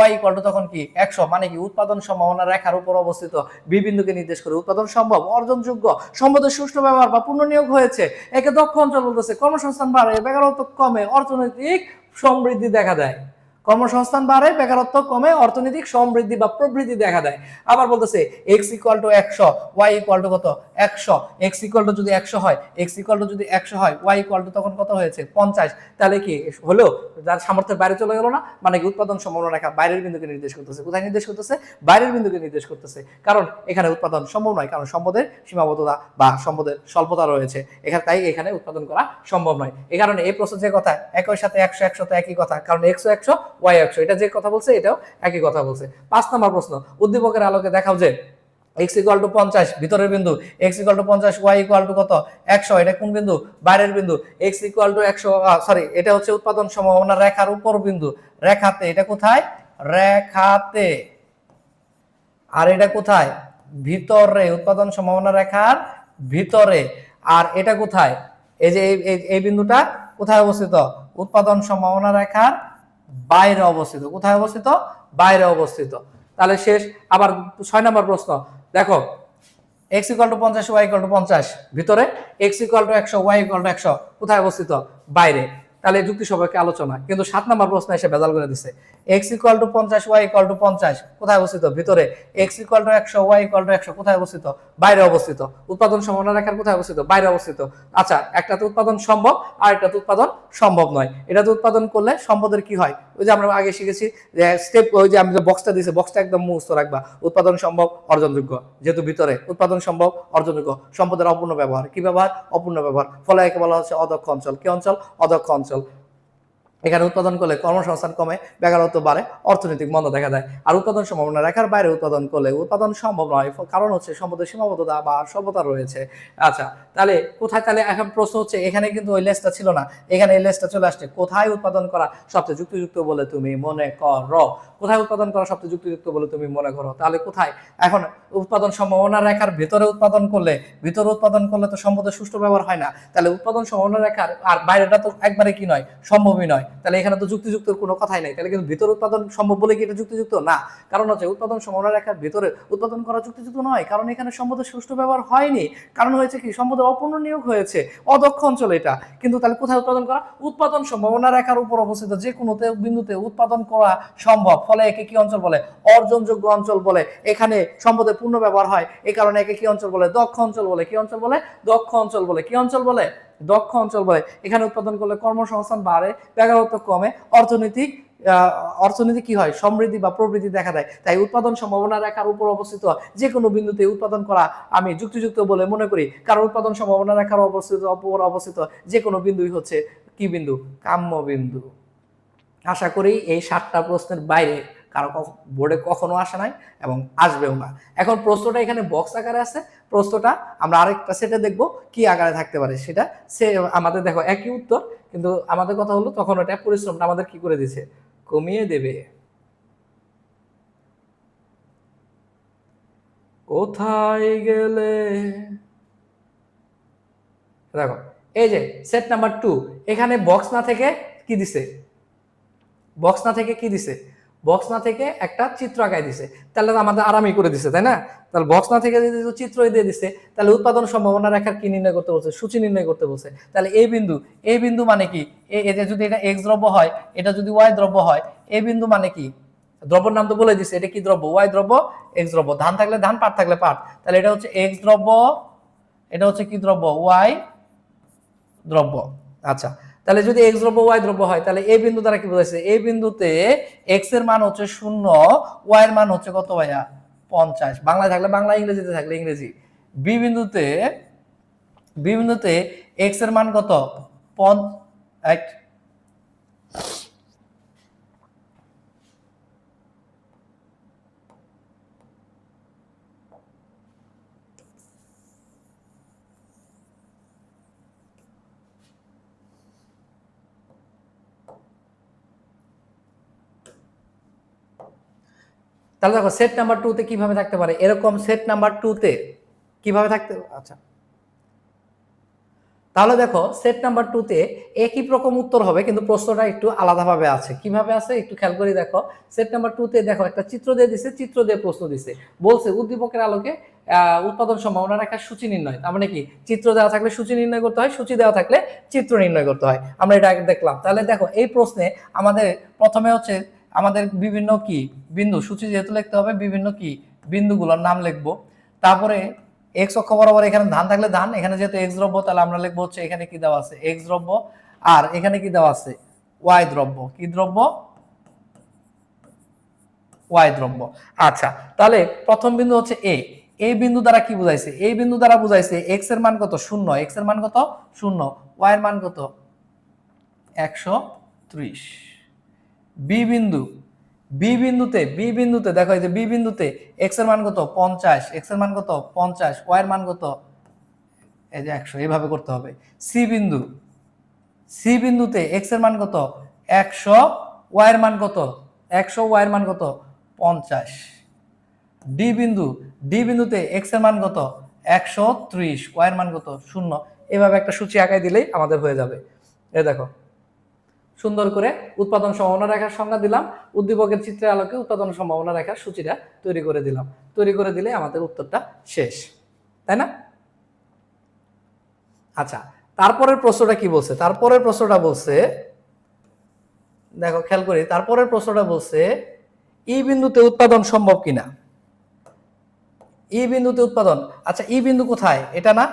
y = তখন কি 100, মানে কি উৎপাদন সম্ভাবনা রেখার উপর অবস্থিত বি বিন্দুকে নির্দেশ করে উৎপাদন সম্ভব, অর্জনযোগ্য, সম্পদের সুষ্ঠু ব্যবহার বা পূর্ণ নিয়োগ হয়েছে, একে দক্ষ অঞ্চল বলতেছে, কর্মসংস্থান বাড়ে, বেকারত্ব কমে, অর্থনৈতিক সমৃদ্ধি দেখা দেয়। কর্মসংস্থান বাড়ে, বেকারত্ব কমে, অর্থনৈতিক সমৃদ্ধি বা প্রবৃদ্ধি দেখা দেয়। আবার বলতেছে x = 100 y = কত 100, x যদি 100 হয়, y তখন কত হয়েছে 50, তাহলে কি হলো, যার সামর্থ্যের বাইরে চলে গেল না, মানে কি উৎপাদন সম্ভাবনা রেখা বাইরের বিন্দুকে নির্দেশ করতেছে। কোথায় নির্দেশ করতেছে, বাইরের বিন্দুকে নির্দেশ করতেছে, কারণ এখানে উৎপাদন সম্ভব নয়, কারণ সম্পদের সীমাবদ্ধতা বা সম্পদের স্বল্পতা রয়েছে এখানে, তাই এখানে উৎপাদন করা সম্ভব নয়। এই কারণে এই প্রশ্ন যে কথা একই সাথে 100 তো একই কথা, কারণ x 100 y 100, এটা যে কথা বলছে এটাও একই কথা বলছে। 5 নম্বর প্রশ্ন, উদ্দীপকের আলোকে দেখাও যে x = 50 ভিতরের বিন্দু, x = 50 y = কত 100, এটা কোন বিন্দু, বাইরের বিন্দু, x = 100 সরি এটা হচ্ছে উৎপাদন সম্ভাবনা রেখার উপর বিন্দু, রেখাতে, এটা কোথায়, রেখাতে, আর এটা কোথায়, ভিতরে, উৎপাদন সম্ভাবনা রেখার ভিতরে। আর এটা কোথায়, এই যে এই বিন্দুটা কোথায় অবস্থিত, উৎপাদন সম্ভাবনা রেখার বাইরে অবস্থিত। কোথায় অবস্থিত, বাইরে অবস্থিত। তাহলে শেষ। আবার 6 নম্বর প্রশ্ন দেখো, x = 50 y = 50 ভিতরে, x = 100 y = 100 কোথায় অবস্থিত, বাইরে। তাহলে যুক্তি সাপেক্ষে আলোচনা। কিন্তু 7 নম্বর প্রশ্ন এসে ভেজাল করে দিছে, x = 50 y = 50 কোথায় অবস্থিত, ভিতরে, x = 100 y = 100 কোথায় অবস্থিত, বাইরে অবস্থিত। উৎপাদন সম্ভাবনা রেখার কোথায় অবস্থিত, বাইরে অবস্থিত। আচ্ছা, একটাতে উৎপাদন সম্ভব আর একটাতে উৎপাদন সম্ভব নয়। এটাতে উৎপাদন করলে সম্পদের কি হয়, ওই যে আমরা আগে শিখেছি যে স্টেপ, ওই যে আমি যে বক্সটা দিয়েছি, বক্সটা একদম মুখস্থ রাখবা। উৎপাদন সম্ভব, অর্জনযোগ্য, যেহেতু ভিতরে, উৎপাদন সম্ভব, অর্জনযোগ্য, সম্পদের অপূর্ণ ব্যবহার। কি ব্যবহার, অপূর্ণ ব্যবহার। ফলে একে বলা হচ্ছে অদক্ষ অঞ্চল। কি অঞ্চল, অদক্ষ অঞ্চল। এখানে উৎপাদন করলে কর্মসংস্থান কমে, বেকারত্ব বাড়ে, অর্থনৈতিক মন্দা দেখা দেয়। আর উৎপাদন সম্ভাবনা রেখার বাইরে উৎপাদন করলে উৎপাদন সম্ভব নয়, কারণ হচ্ছে সম্পদের সীমাবদ্ধতা বা স্বল্পতা রয়েছে। আচ্ছা, তাহলে কোথায়, তাহলে এখন প্রশ্ন হচ্ছে, এখানে কিন্তু ওই লেসটা ছিল না, এখানে এই লেসটা চলে আসছে। কোথায় উৎপাদন করা সবচেয়ে যুক্তিযুক্ত বলে তুমি মনে করো, কোথায় উৎপাদন করা সবচেয়ে যুক্তিযুক্ত বলে তুমি মনে করো। তাহলে কোথায়, এখন উৎপাদন সম্ভাবনা রেখার ভিতরে উৎপাদন করলে, ভিতরে উৎপাদন করলে তো সম্পদের সুষ্ঠু ব্যবহার হয় না। তাহলে উৎপাদন সম্ভাবনা রেখার আর বাইরেটা তো একবারে কি নয়, সম্ভবই নয়। তাহলে এখানে তো যুক্তিযুক্ত কোনো কথাই নাই। তাহলে কিন্তু ভিতরে উৎপাদন সম্ভব বলে কি এটা যুক্তিযুক্ত না? কারণ হচ্ছে উৎপাদন সম্ভাবনা রেখার ভিতরে উৎপাদন করা যুক্তিযুক্ত নয়, কারণ এখানে সম্পদের সুষ্ঠু ব্যবহার হয়নি। কারণ হয়েছে কি, সম্পদের অপূর্ণ নিয়োগ হয়েছে, অদক্ষ অঞ্চল এটা। কিন্তু তাহলে কোথায় উৎপাদন করা, উৎপাদন সম্ভাবনা রেখার উপর অবস্থিত যে কোনো বিন্দুতে উৎপাদন করা সম্ভব। ফলে একে কি অঞ্চল বলে, অর্জনযোগ্য অঞ্চল বলে। এখানে সম্পদের পূর্ণ ব্যবহার হয়, এই কারণে একে কি অঞ্চল বলে, দক্ষ অঞ্চল বলে। কি অঞ্চল বলে, দক্ষ অঞ্চল বলে। কি অঞ্চল বলে, দক্ষ অঞ্চল বলে। এখানে উৎপাদন করলে কর্মসংস্থান বাড়ে, বেকারত্ব কমে, অর্থনীতি কি হয়, সমৃদ্ধি বা প্রবৃদ্ধি দেখা দেয়। তাই উৎপাদন সম্ভাবনা রেখার উপর অবস্থিত যে কোনো বিন্দুতে উৎপাদন করা আমি যুক্তিযুক্ত বলে মনে করি, কারণ উৎপাদন সম্ভাবনা রেখার উপর অবস্থিত যে কোনো বিন্দুই হচ্ছে কি বিন্দু, কাম্য বিন্দু। আশা করি এই 7টা প্রশ্নের বাইরে কারো বোর্ডে কখনো আসে নাই এবং আসবেও না। এখন প্রশ্নটা এখানে বক্স আকারে আছে, প্রশ্নটা আমরা আরেকটা সেটে দেখব কি আকারে থাকতে পারে সেটা। সে আমাদের দেখো একই উত্তর, কিন্তু আমাদের কথা হলো তখন ওটা পরিশ্রমটা আমাদের কি করে দিছে, কমিয়ে দেবে। কোথায় গেলে, দেখো এই যে সেট নাম্বার 2, এখানে বক্স না থেকে কি দিছে, বক্স না থেকে কি দিছে, বক্স না থেকে একটা চিত্র আঁকায় দিছে। তাহলে আমাদের আরামই করে দিছে, তাই না? তাহলে বক্স না থেকে যদি চিত্রই দিয়ে দিছে, তাহলে উৎপাদন সম্ভাবনা রেখার কি নির্ণয় করতে বলছে, সূচি নির্ণয় করতে বলছে। তাহলে এই বিন্দু মানে কি, এই যে যদি এটা এক্স দ্রব্য হয়, এটা যদি ওয়াই দ্রব্য হয়, এই বিন্দু মানে কি, দ্রব্যের নাম তো বলে দিছে, এটা কি দ্রব্য, ওয়াই দ্রব্য, এক্স দ্রব্য। ধান থাকলে ধান, পাট থাকলে পাট। তাহলে এটা হচ্ছে এক্স দ্রব্য, এটা হচ্ছে কি দ্রব্য, ওয়াই দ্রব্য। আচ্ছা, তাহলে যদি এক্স দ্রব্য ওয়াই দ্রব্য হয়, তাহলে এই বিন্দু দ্বারা কি বোঝাচ্ছে, এই বিন্দুতে এক্স এর মান হচ্ছে 0, ওয়াই এর মান হচ্ছে কত ভাইয়া, 50। বাংলায় থাকলে বাংলা, ইংরেজিতে থাকলে ইংরেজি। বি বিন্দুতে এক্স এর মান কত, 5। তাহলে দেখো সেট নাম্বার 2 তে কিভাবে থাকতে পারে, এরকম সেট নাম্বার 2 তে কিভাবে থাকতে, আচ্ছা তাহলে দেখো সেট নাম্বার 2 তে একই রকম উত্তর হবে, কিন্তু প্রশ্নটা একটু আলাদাভাবে আছে। কিভাবে আছে একটু খেয়াল করে দেখো। সেট নাম্বার 2 তে দেখো একটা চিত্র দিয়ে দিছে, চিত্র দিয়ে প্রশ্ন দিছে, বলছে উদ্দীপকের আলোকে উৎপাদন সম্ভাবনা রেখার সূচি নির্ণয়। তার মানে কি, চিত্র দেওয়া থাকলে সূচি নির্ণয় করতে হয়, সূচি দেওয়া থাকলে চিত্র নির্ণয় করতে হয়। আমরা এটা আগে দেখলাম। তাহলে দেখো এই প্রশ্নে আমাদের প্রথমে হচ্ছে আমাদের বিভিন্ন কি বিন্দু, সূচি যেহেতু লিখতে হবে, বিভিন্ন কি বিন্দুগুলোর নাম লিখবো। তারপরে এক্স অক্ষ বরাবর এখানে ধান থাকলে ধান, এখানে যেহেতু এক্স দ্রব্য তাহলে আমরা লিখবো হচ্ছে এখানে কি দেওয়া আছে, এক্স দ্রব্য। আর এখানে কি দেওয়া আছে, ওয়াই দ্রব্য। কি দ্রব্য, ওয়াই দ্রব্য। আচ্ছা, তাহলে প্রথম বিন্দু হচ্ছে এ। এই বিন্দু দ্বারা কি বুঝাইছে, এই বিন্দু দ্বারা বুঝাইছে এক্স এর মান কত, 0, এক্স এর মান কত 0, ওয়াই এর মান কত 130। বি বিন্দুতে দেখো, এই যে বি বিন্দুতে এক্স এর মান কত 50, এক্স এর মান কত 50, ওয়াই এর মান কত এই যে 100, এইভাবে করতে হবে। সি বিন্দুতে এক্স এর মান কত 100, ওয়াই এর মান কত 100, ওয়াই এর মান কত 50। ডি বিন্দু, ডি বিন্দুতে এক্স এর মান কত 130, ওয়াই এর মান কত 0। এভাবে একটা সূচি আঁকাই দিলেই আমাদের হয়ে যাবে। এই দেখো সুন্দর করে উৎপাদন সম্ভাবনা রেখার সংজ্ঞা দিলাম, উদ্দীপকের চিত্রের আলোকে উৎপাদন সম্ভাবনা রেখার সূচিটা তৈরি করে দিলাম। তৈরি করে দিলে আমাদের উত্তরটা শেষ, তাই না? আচ্ছা, তারপরের প্রশ্নটা কি বলছে? তারপরের প্রশ্নটা বলছে, দেখো খেয়াল করি, তারপরের প্রশ্নটা বলছে ই বিন্দুতে উৎপাদন সম্ভব কিনা। ই বিন্দুতে উৎপাদন, আচ্ছা ই বিন্দু কোথায়? এটা না,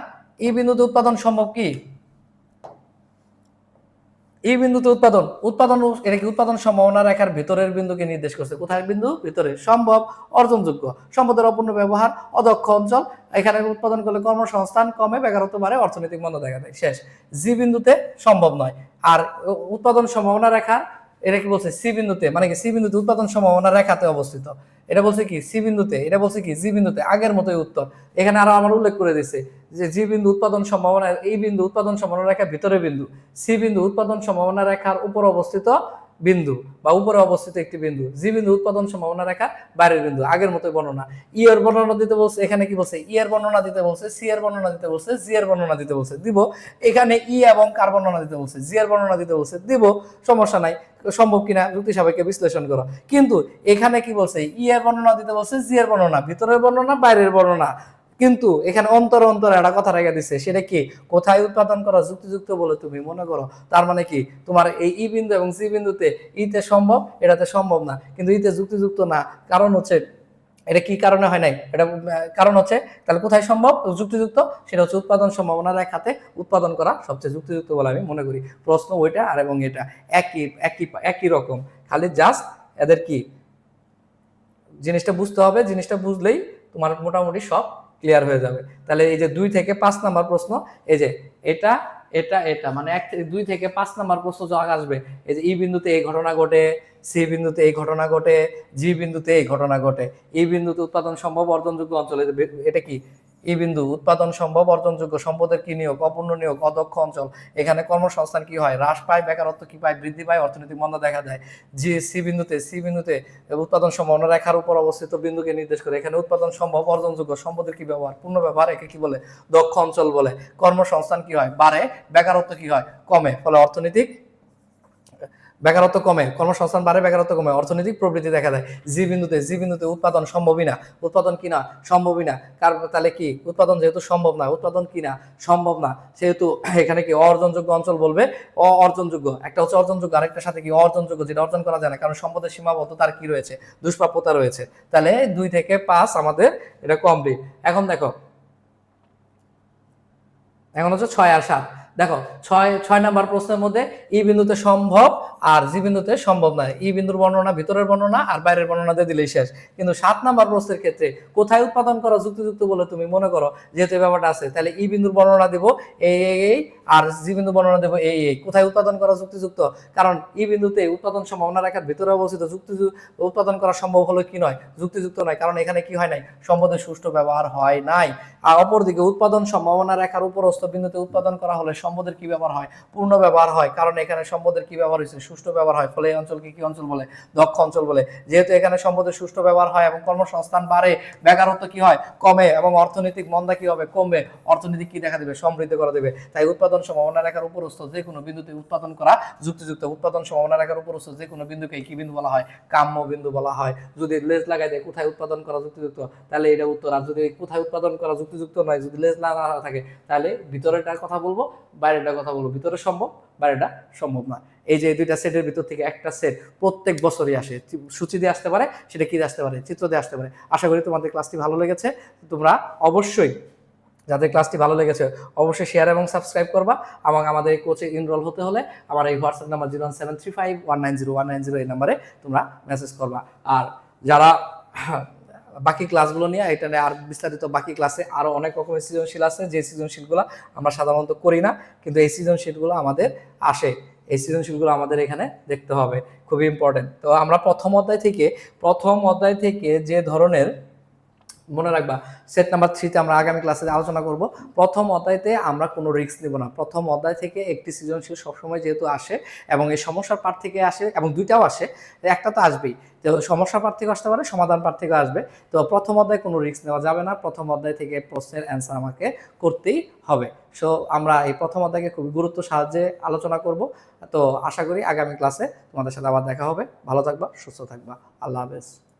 ই বিন্দুতে উৎপাদন সম্ভব কি? এই বিন্দুতে উৎপাদন, উৎপাদন এটা কি উৎপাদন সম্ভাবনা রেখার ভিতরের বিন্দুকে নির্দেশ করছে। কোথায় বিন্দু? ভিতরে। সম্ভব, অর্জনযোগ্য, সম্পদের অপূর্ণ ব্যবহার, অদক্ষ অঞ্চল, এখানে উৎপাদন করলে কর্মসংস্থান কমে, বেকারত্ব বাড়ে, অর্থনৈতিক মন্দা দেখা দেয়। শেষ। জি বিন্দুতে সম্ভব নয়। আর উৎপাদন সম্ভাবনা রেখা এটা কি বলছে? সি বিন্দুতে, মানে কি সি বিন্দুতে উৎপাদন সম্ভাবনা রেখাতে অবস্থিত। এটা বলছে কি সি বিন্দুতে, এটা বলছে কি জি বিন্দুতে। আগের মতোই উত্তর। এখানে আরো আমার উল্লেখ করে দিছে যে জি বিন্দু উৎপাদন সম্ভাবনা, এই বিন্দু উৎপাদন সম্ভাবনা রেখার ভিতরে বিন্দু, সি বিন্দু উৎপাদন সম্ভাবনা রেখার উপর অবস্থিত বিন্দু বা উপরে অবস্থিত একটি বিন্দু, জি বিন্দু উৎপাদন সম্ভাবনা রেখার বাইরের বিন্দু। আগের মতোই বর্ণনা। ই এর বর্ণনা দিতে বলছে, এখানে কি বলছে? ই এর বর্ণনা দিতে বলছে, সি এর বর্ণনা দিতে বলছে, জি এর বর্ণনা দিতে বলছে, দিব। এখানে ই এবং কার বর্ণনা দিতে বলছে, জি এর বর্ণনা দিতে বলছে, দিব। সমস্যা নাই, সম্ভব কিনা যুক্তি সাপেক্ষে বিশ্লেষণ করো। কিন্তু এখানে কি বলছে? ই এর বর্ণনা দিতে বলছে, জি এর বর্ণনা, ভিতরের বর্ণনা, বাইরের বর্ণনা। কিন্তু এখানে অন্তর একটা কথা রেখে দিচ্ছে, সেটা কি? কোথায় উৎপাদন করা যুক্তিযুক্ত বলে তুমি মনে করো। তার মানে কি তোমার এই ই বিন্দু এবং সি বিন্দুতে ইতে সম্ভব, এটাতে সম্ভব না, কিন্তু ইতে যুক্তিযুক্ত না। কারণ হচ্ছে এটা কি কারণে হয় নাই? এটা কারণ হচ্ছে তাহলে কোথায় সম্ভব যুক্তিযুক্ত? সেটা হচ্ছে উৎপাদন সম্ভাবনা রেখাতে উৎপাদন করা সবচেয়ে যুক্তিযুক্ত বলে আমি মনে করি। প্রশ্ন ওইটা আর এবং এটা একই একই একই রকম, খালি জাস্ট এদের কি জিনিসটা বুঝতে হবে। জিনিসটা বুঝলেই তোমার মোটামুটি সব ক্লিয়ার হয়ে যাবে। তাহলে এই যে 2 থেকে 5 নাম্বার প্রশ্ন, এই যে এটা এটা এটা মানে 2 থেকে 5 নাম্বার প্রশ্ন যখন আসবে, এই যে ই বিন্দুতে এই ঘটনা ঘটে, সি বিন্দুতে এই ঘটনা ঘটে, জি বিন্দুতে এই ঘটনা ঘটে, এই বিন্দুতে উৎপাদন সম্ভব অর্জনযোগ্য অঞ্চলে, এটা কি এই বিন্দু উৎপাদন সম্ভব অর্জনযোগ্য, সম্পদের কি নিয়োগ, অপূর্ণ নিয়োগ, অদক্ষ অঞ্চল, এখানে কর্মসংস্থান কি হয়? হ্রাস পায়, বেকারত্ব কি পায়? বৃদ্ধি পায়, অর্থনৈতিক মন্দা দেখা যায়। জি সি বিন্দুতে উৎপাদন সম্ভাবনা রেখার উপর অবস্থিত বিন্দুকে নির্দেশ করে, এখানে উৎপাদন সম্ভব অর্জনযোগ্য, সম্পদের কি ব্যবহার? পূর্ণ ব্যবহার, একে কি বলে? দক্ষ অঞ্চল বলে। কর্মসংস্থান কি হয়? বাড়ে, বেকারত্ব কি হয়? কমে, ফলে অর্থনৈতিক বেকারত্ব কমে, কর্মসংস্থান বাড়ে, বেকারত্ব কমে, অর্থনৈতিক প্রবৃদ্ধি দেখা যায়। জি বিন্দুতে উৎপাদন সম্ভবই না, উৎপাদন কি না? সম্ভবই না। তাহলে কি উৎপাদন যেহেতু সম্ভব না, উৎপাদন কি না? সম্ভব না, সেহেতু এখানে কি অর্জনযোগ্য অঞ্চল বলবে। অর্জনযোগ্য একটা হচ্ছে অর্জনযোগ্য, আরেকটার সাথে কি অর্জনযোগ্য, যেটা অর্জন করা যায় না, কারণ সম্পদের সীমাবদ্ধতার কি রয়েছে? দুষ্প্রাপ্যতা রয়েছে। তাহলে 2 থেকে 5 আমাদের এটা কমপ্লিট। এখন দেখো, এখন হচ্ছে 6 আর 7। দেখো 6 নাম্বার প্রশ্নের মধ্যে ই বিন্দুতে সম্ভব আর জি বিন্দুতে সম্ভব নয়। ই বিন্দুর বর্ণনা, ভিতরের বর্ণনা আর বাইরের বর্ণনা দিয়ে দিলেই শেষ। কিন্তু 7 নাম্বার প্রশ্নের ক্ষেত্রে কোথায় উৎপাদন করা যুক্তিযুক্ত বলে তুমি মনে করো, যেহেতু এই ব্যাপারটা আছে, তাহলে ই বিন্দুর বর্ণনা দেব এই আর জি বিন্দুর বর্ণনা দেব এই। কোথায় উৎপাদন করা যুক্তিযুক্ত? কারণ ই বিন্দুতে উৎপাদন সম্ভাবনা রেখার ভিতরে অবস্থিত, উৎপাদন করা সম্ভব হলো কি নয়? যুক্তিযুক্ত নয়, কারণ এখানে কি হয় নাই? সম্পদের সুষ্ঠু ব্যবহার হয় নাই। আর অপরদিকে উৎপাদন সম্ভাবনা রেখার উপরস্থ বিন্দুতে উৎপাদন করা হলে সম্পদের কি ব্যবহার হয়? পূর্ণ ব্যবহার হয়, কারণ এখানে সম্পদের কি ব্যবহার হয়েছে? সুষ্ঠু ব্যবহার হয়, ফলে এই অঞ্চলকে কি অঞ্চল বলে? দক্ষ অঞ্চল বলে। যেহেতু এখানে সম্পদের সুষ্ঠু ব্যবহার হয় এবং কর্মসংস্থান বাড়ে, বেকারত্ব কি হয়? কমে, এবং অর্থনৈতিক মন্দা কি হবে? কমবে। অর্থনীতি কি দেখা দেবে? সমৃদ্ধ করা দেবে। তাই উৎপাদন সম্ভাবনা রেখার উপরস্থ যে কোনো বিন্দুতে উৎপাদন করা যুক্তিযুক্ত। উৎপাদন সম্ভাবনা রেখার উপরস্থ যে কোনো বিন্দুকে কি বিন্দু বলা হয়? কাম্য বিন্দু বলা হয়। যদি লেজ লাগাই দেয় কোথায় উৎপাদন করা যুক্তিযুক্ত, তাহলে এটা উত্তর। আর যদি কোথায় উৎপাদন করা যুক্তিযুক্ত নয়, যদি লেজ না থাকে, তাহলে ভিতরেটার কথা বলবো, বাইরেটার কথা বলবো। ভিতরে সম্ভব, বাইরেটা সম্ভব না। এই যে 2টা সেটের ভিতর থেকে একটা সেট প্রত্যেক বছরই আসে। সূচি দিয়ে আসতে পারে, সেটা কি আসতে পারে? চিত্র দিয়ে আসতে পারে। আশা করি তোমাদের ক্লাসটি ভালো লেগেছে। তোমরা অবশ্যই, যাদের ক্লাসটি ভালো লেগেছে, অবশ্যই শেয়ার এবং সাবস্ক্রাইব করবা। এবং আমাদের এই কোচে এনরোল হতে হলে আমার এই হোয়াটসঅ্যাপ নাম্বার 01735190190 এই নাম্বারে তোমরা মেসেজ করবা। আর যারা বাকি ক্লাসগুলো নিয়ে, এটা নিয়ে আর বিস্তারিত বাকি ক্লাসে আরও অনেক রকমের সৃজনশীল আছে, যে সৃজনশীলগুলো আমরা সাধারণত করি না, কিন্তু এই সৃজনশীলগুলো আমাদের আসে। এই সৃজনশীলগুলো আমাদের এখানে দেখতে হবে, খুবই ইম্পর্টেন্ট। তো আমরা প্রথম অধ্যায় থেকে যে ধরনের মনে রাখবা সেট নাম্বার 3 তে আমরা আগামী ক্লাসে আলোচনা করব। প্রথম অধ্যায়তে আমরা কোনো রিস্ক নেব না। প্রথম অধ্যায় থেকে একটি সৃজনশীল সবসময় যেহেতু আসে এবং এই সমস্যার পাঠ থেকে আসে এবং দুইটাও আসে, একটা তো আসবেই। তো সমস্যার পাঠ থেকে আসতে পারে, সমাধান পাঠ থেকে আসবে। তো প্রথম অধ্যায়ে কোনো রিস্ক নেওয়া যাবে না। প্রথম অধ্যায় থেকে প্রশ্নের অ্যান্সার আমাকে করতেই হবে। সো আমরা এই প্রথম অধ্যায়কে খুবই গুরুত্ব সাহায্যে আলোচনা করব। তো আশা করি আগামী ক্লাসে তোমাদের সাথে আবার দেখা হবে। ভালো থাকবা, সুস্থ থাকবা। আল্লাহ হাফেজ।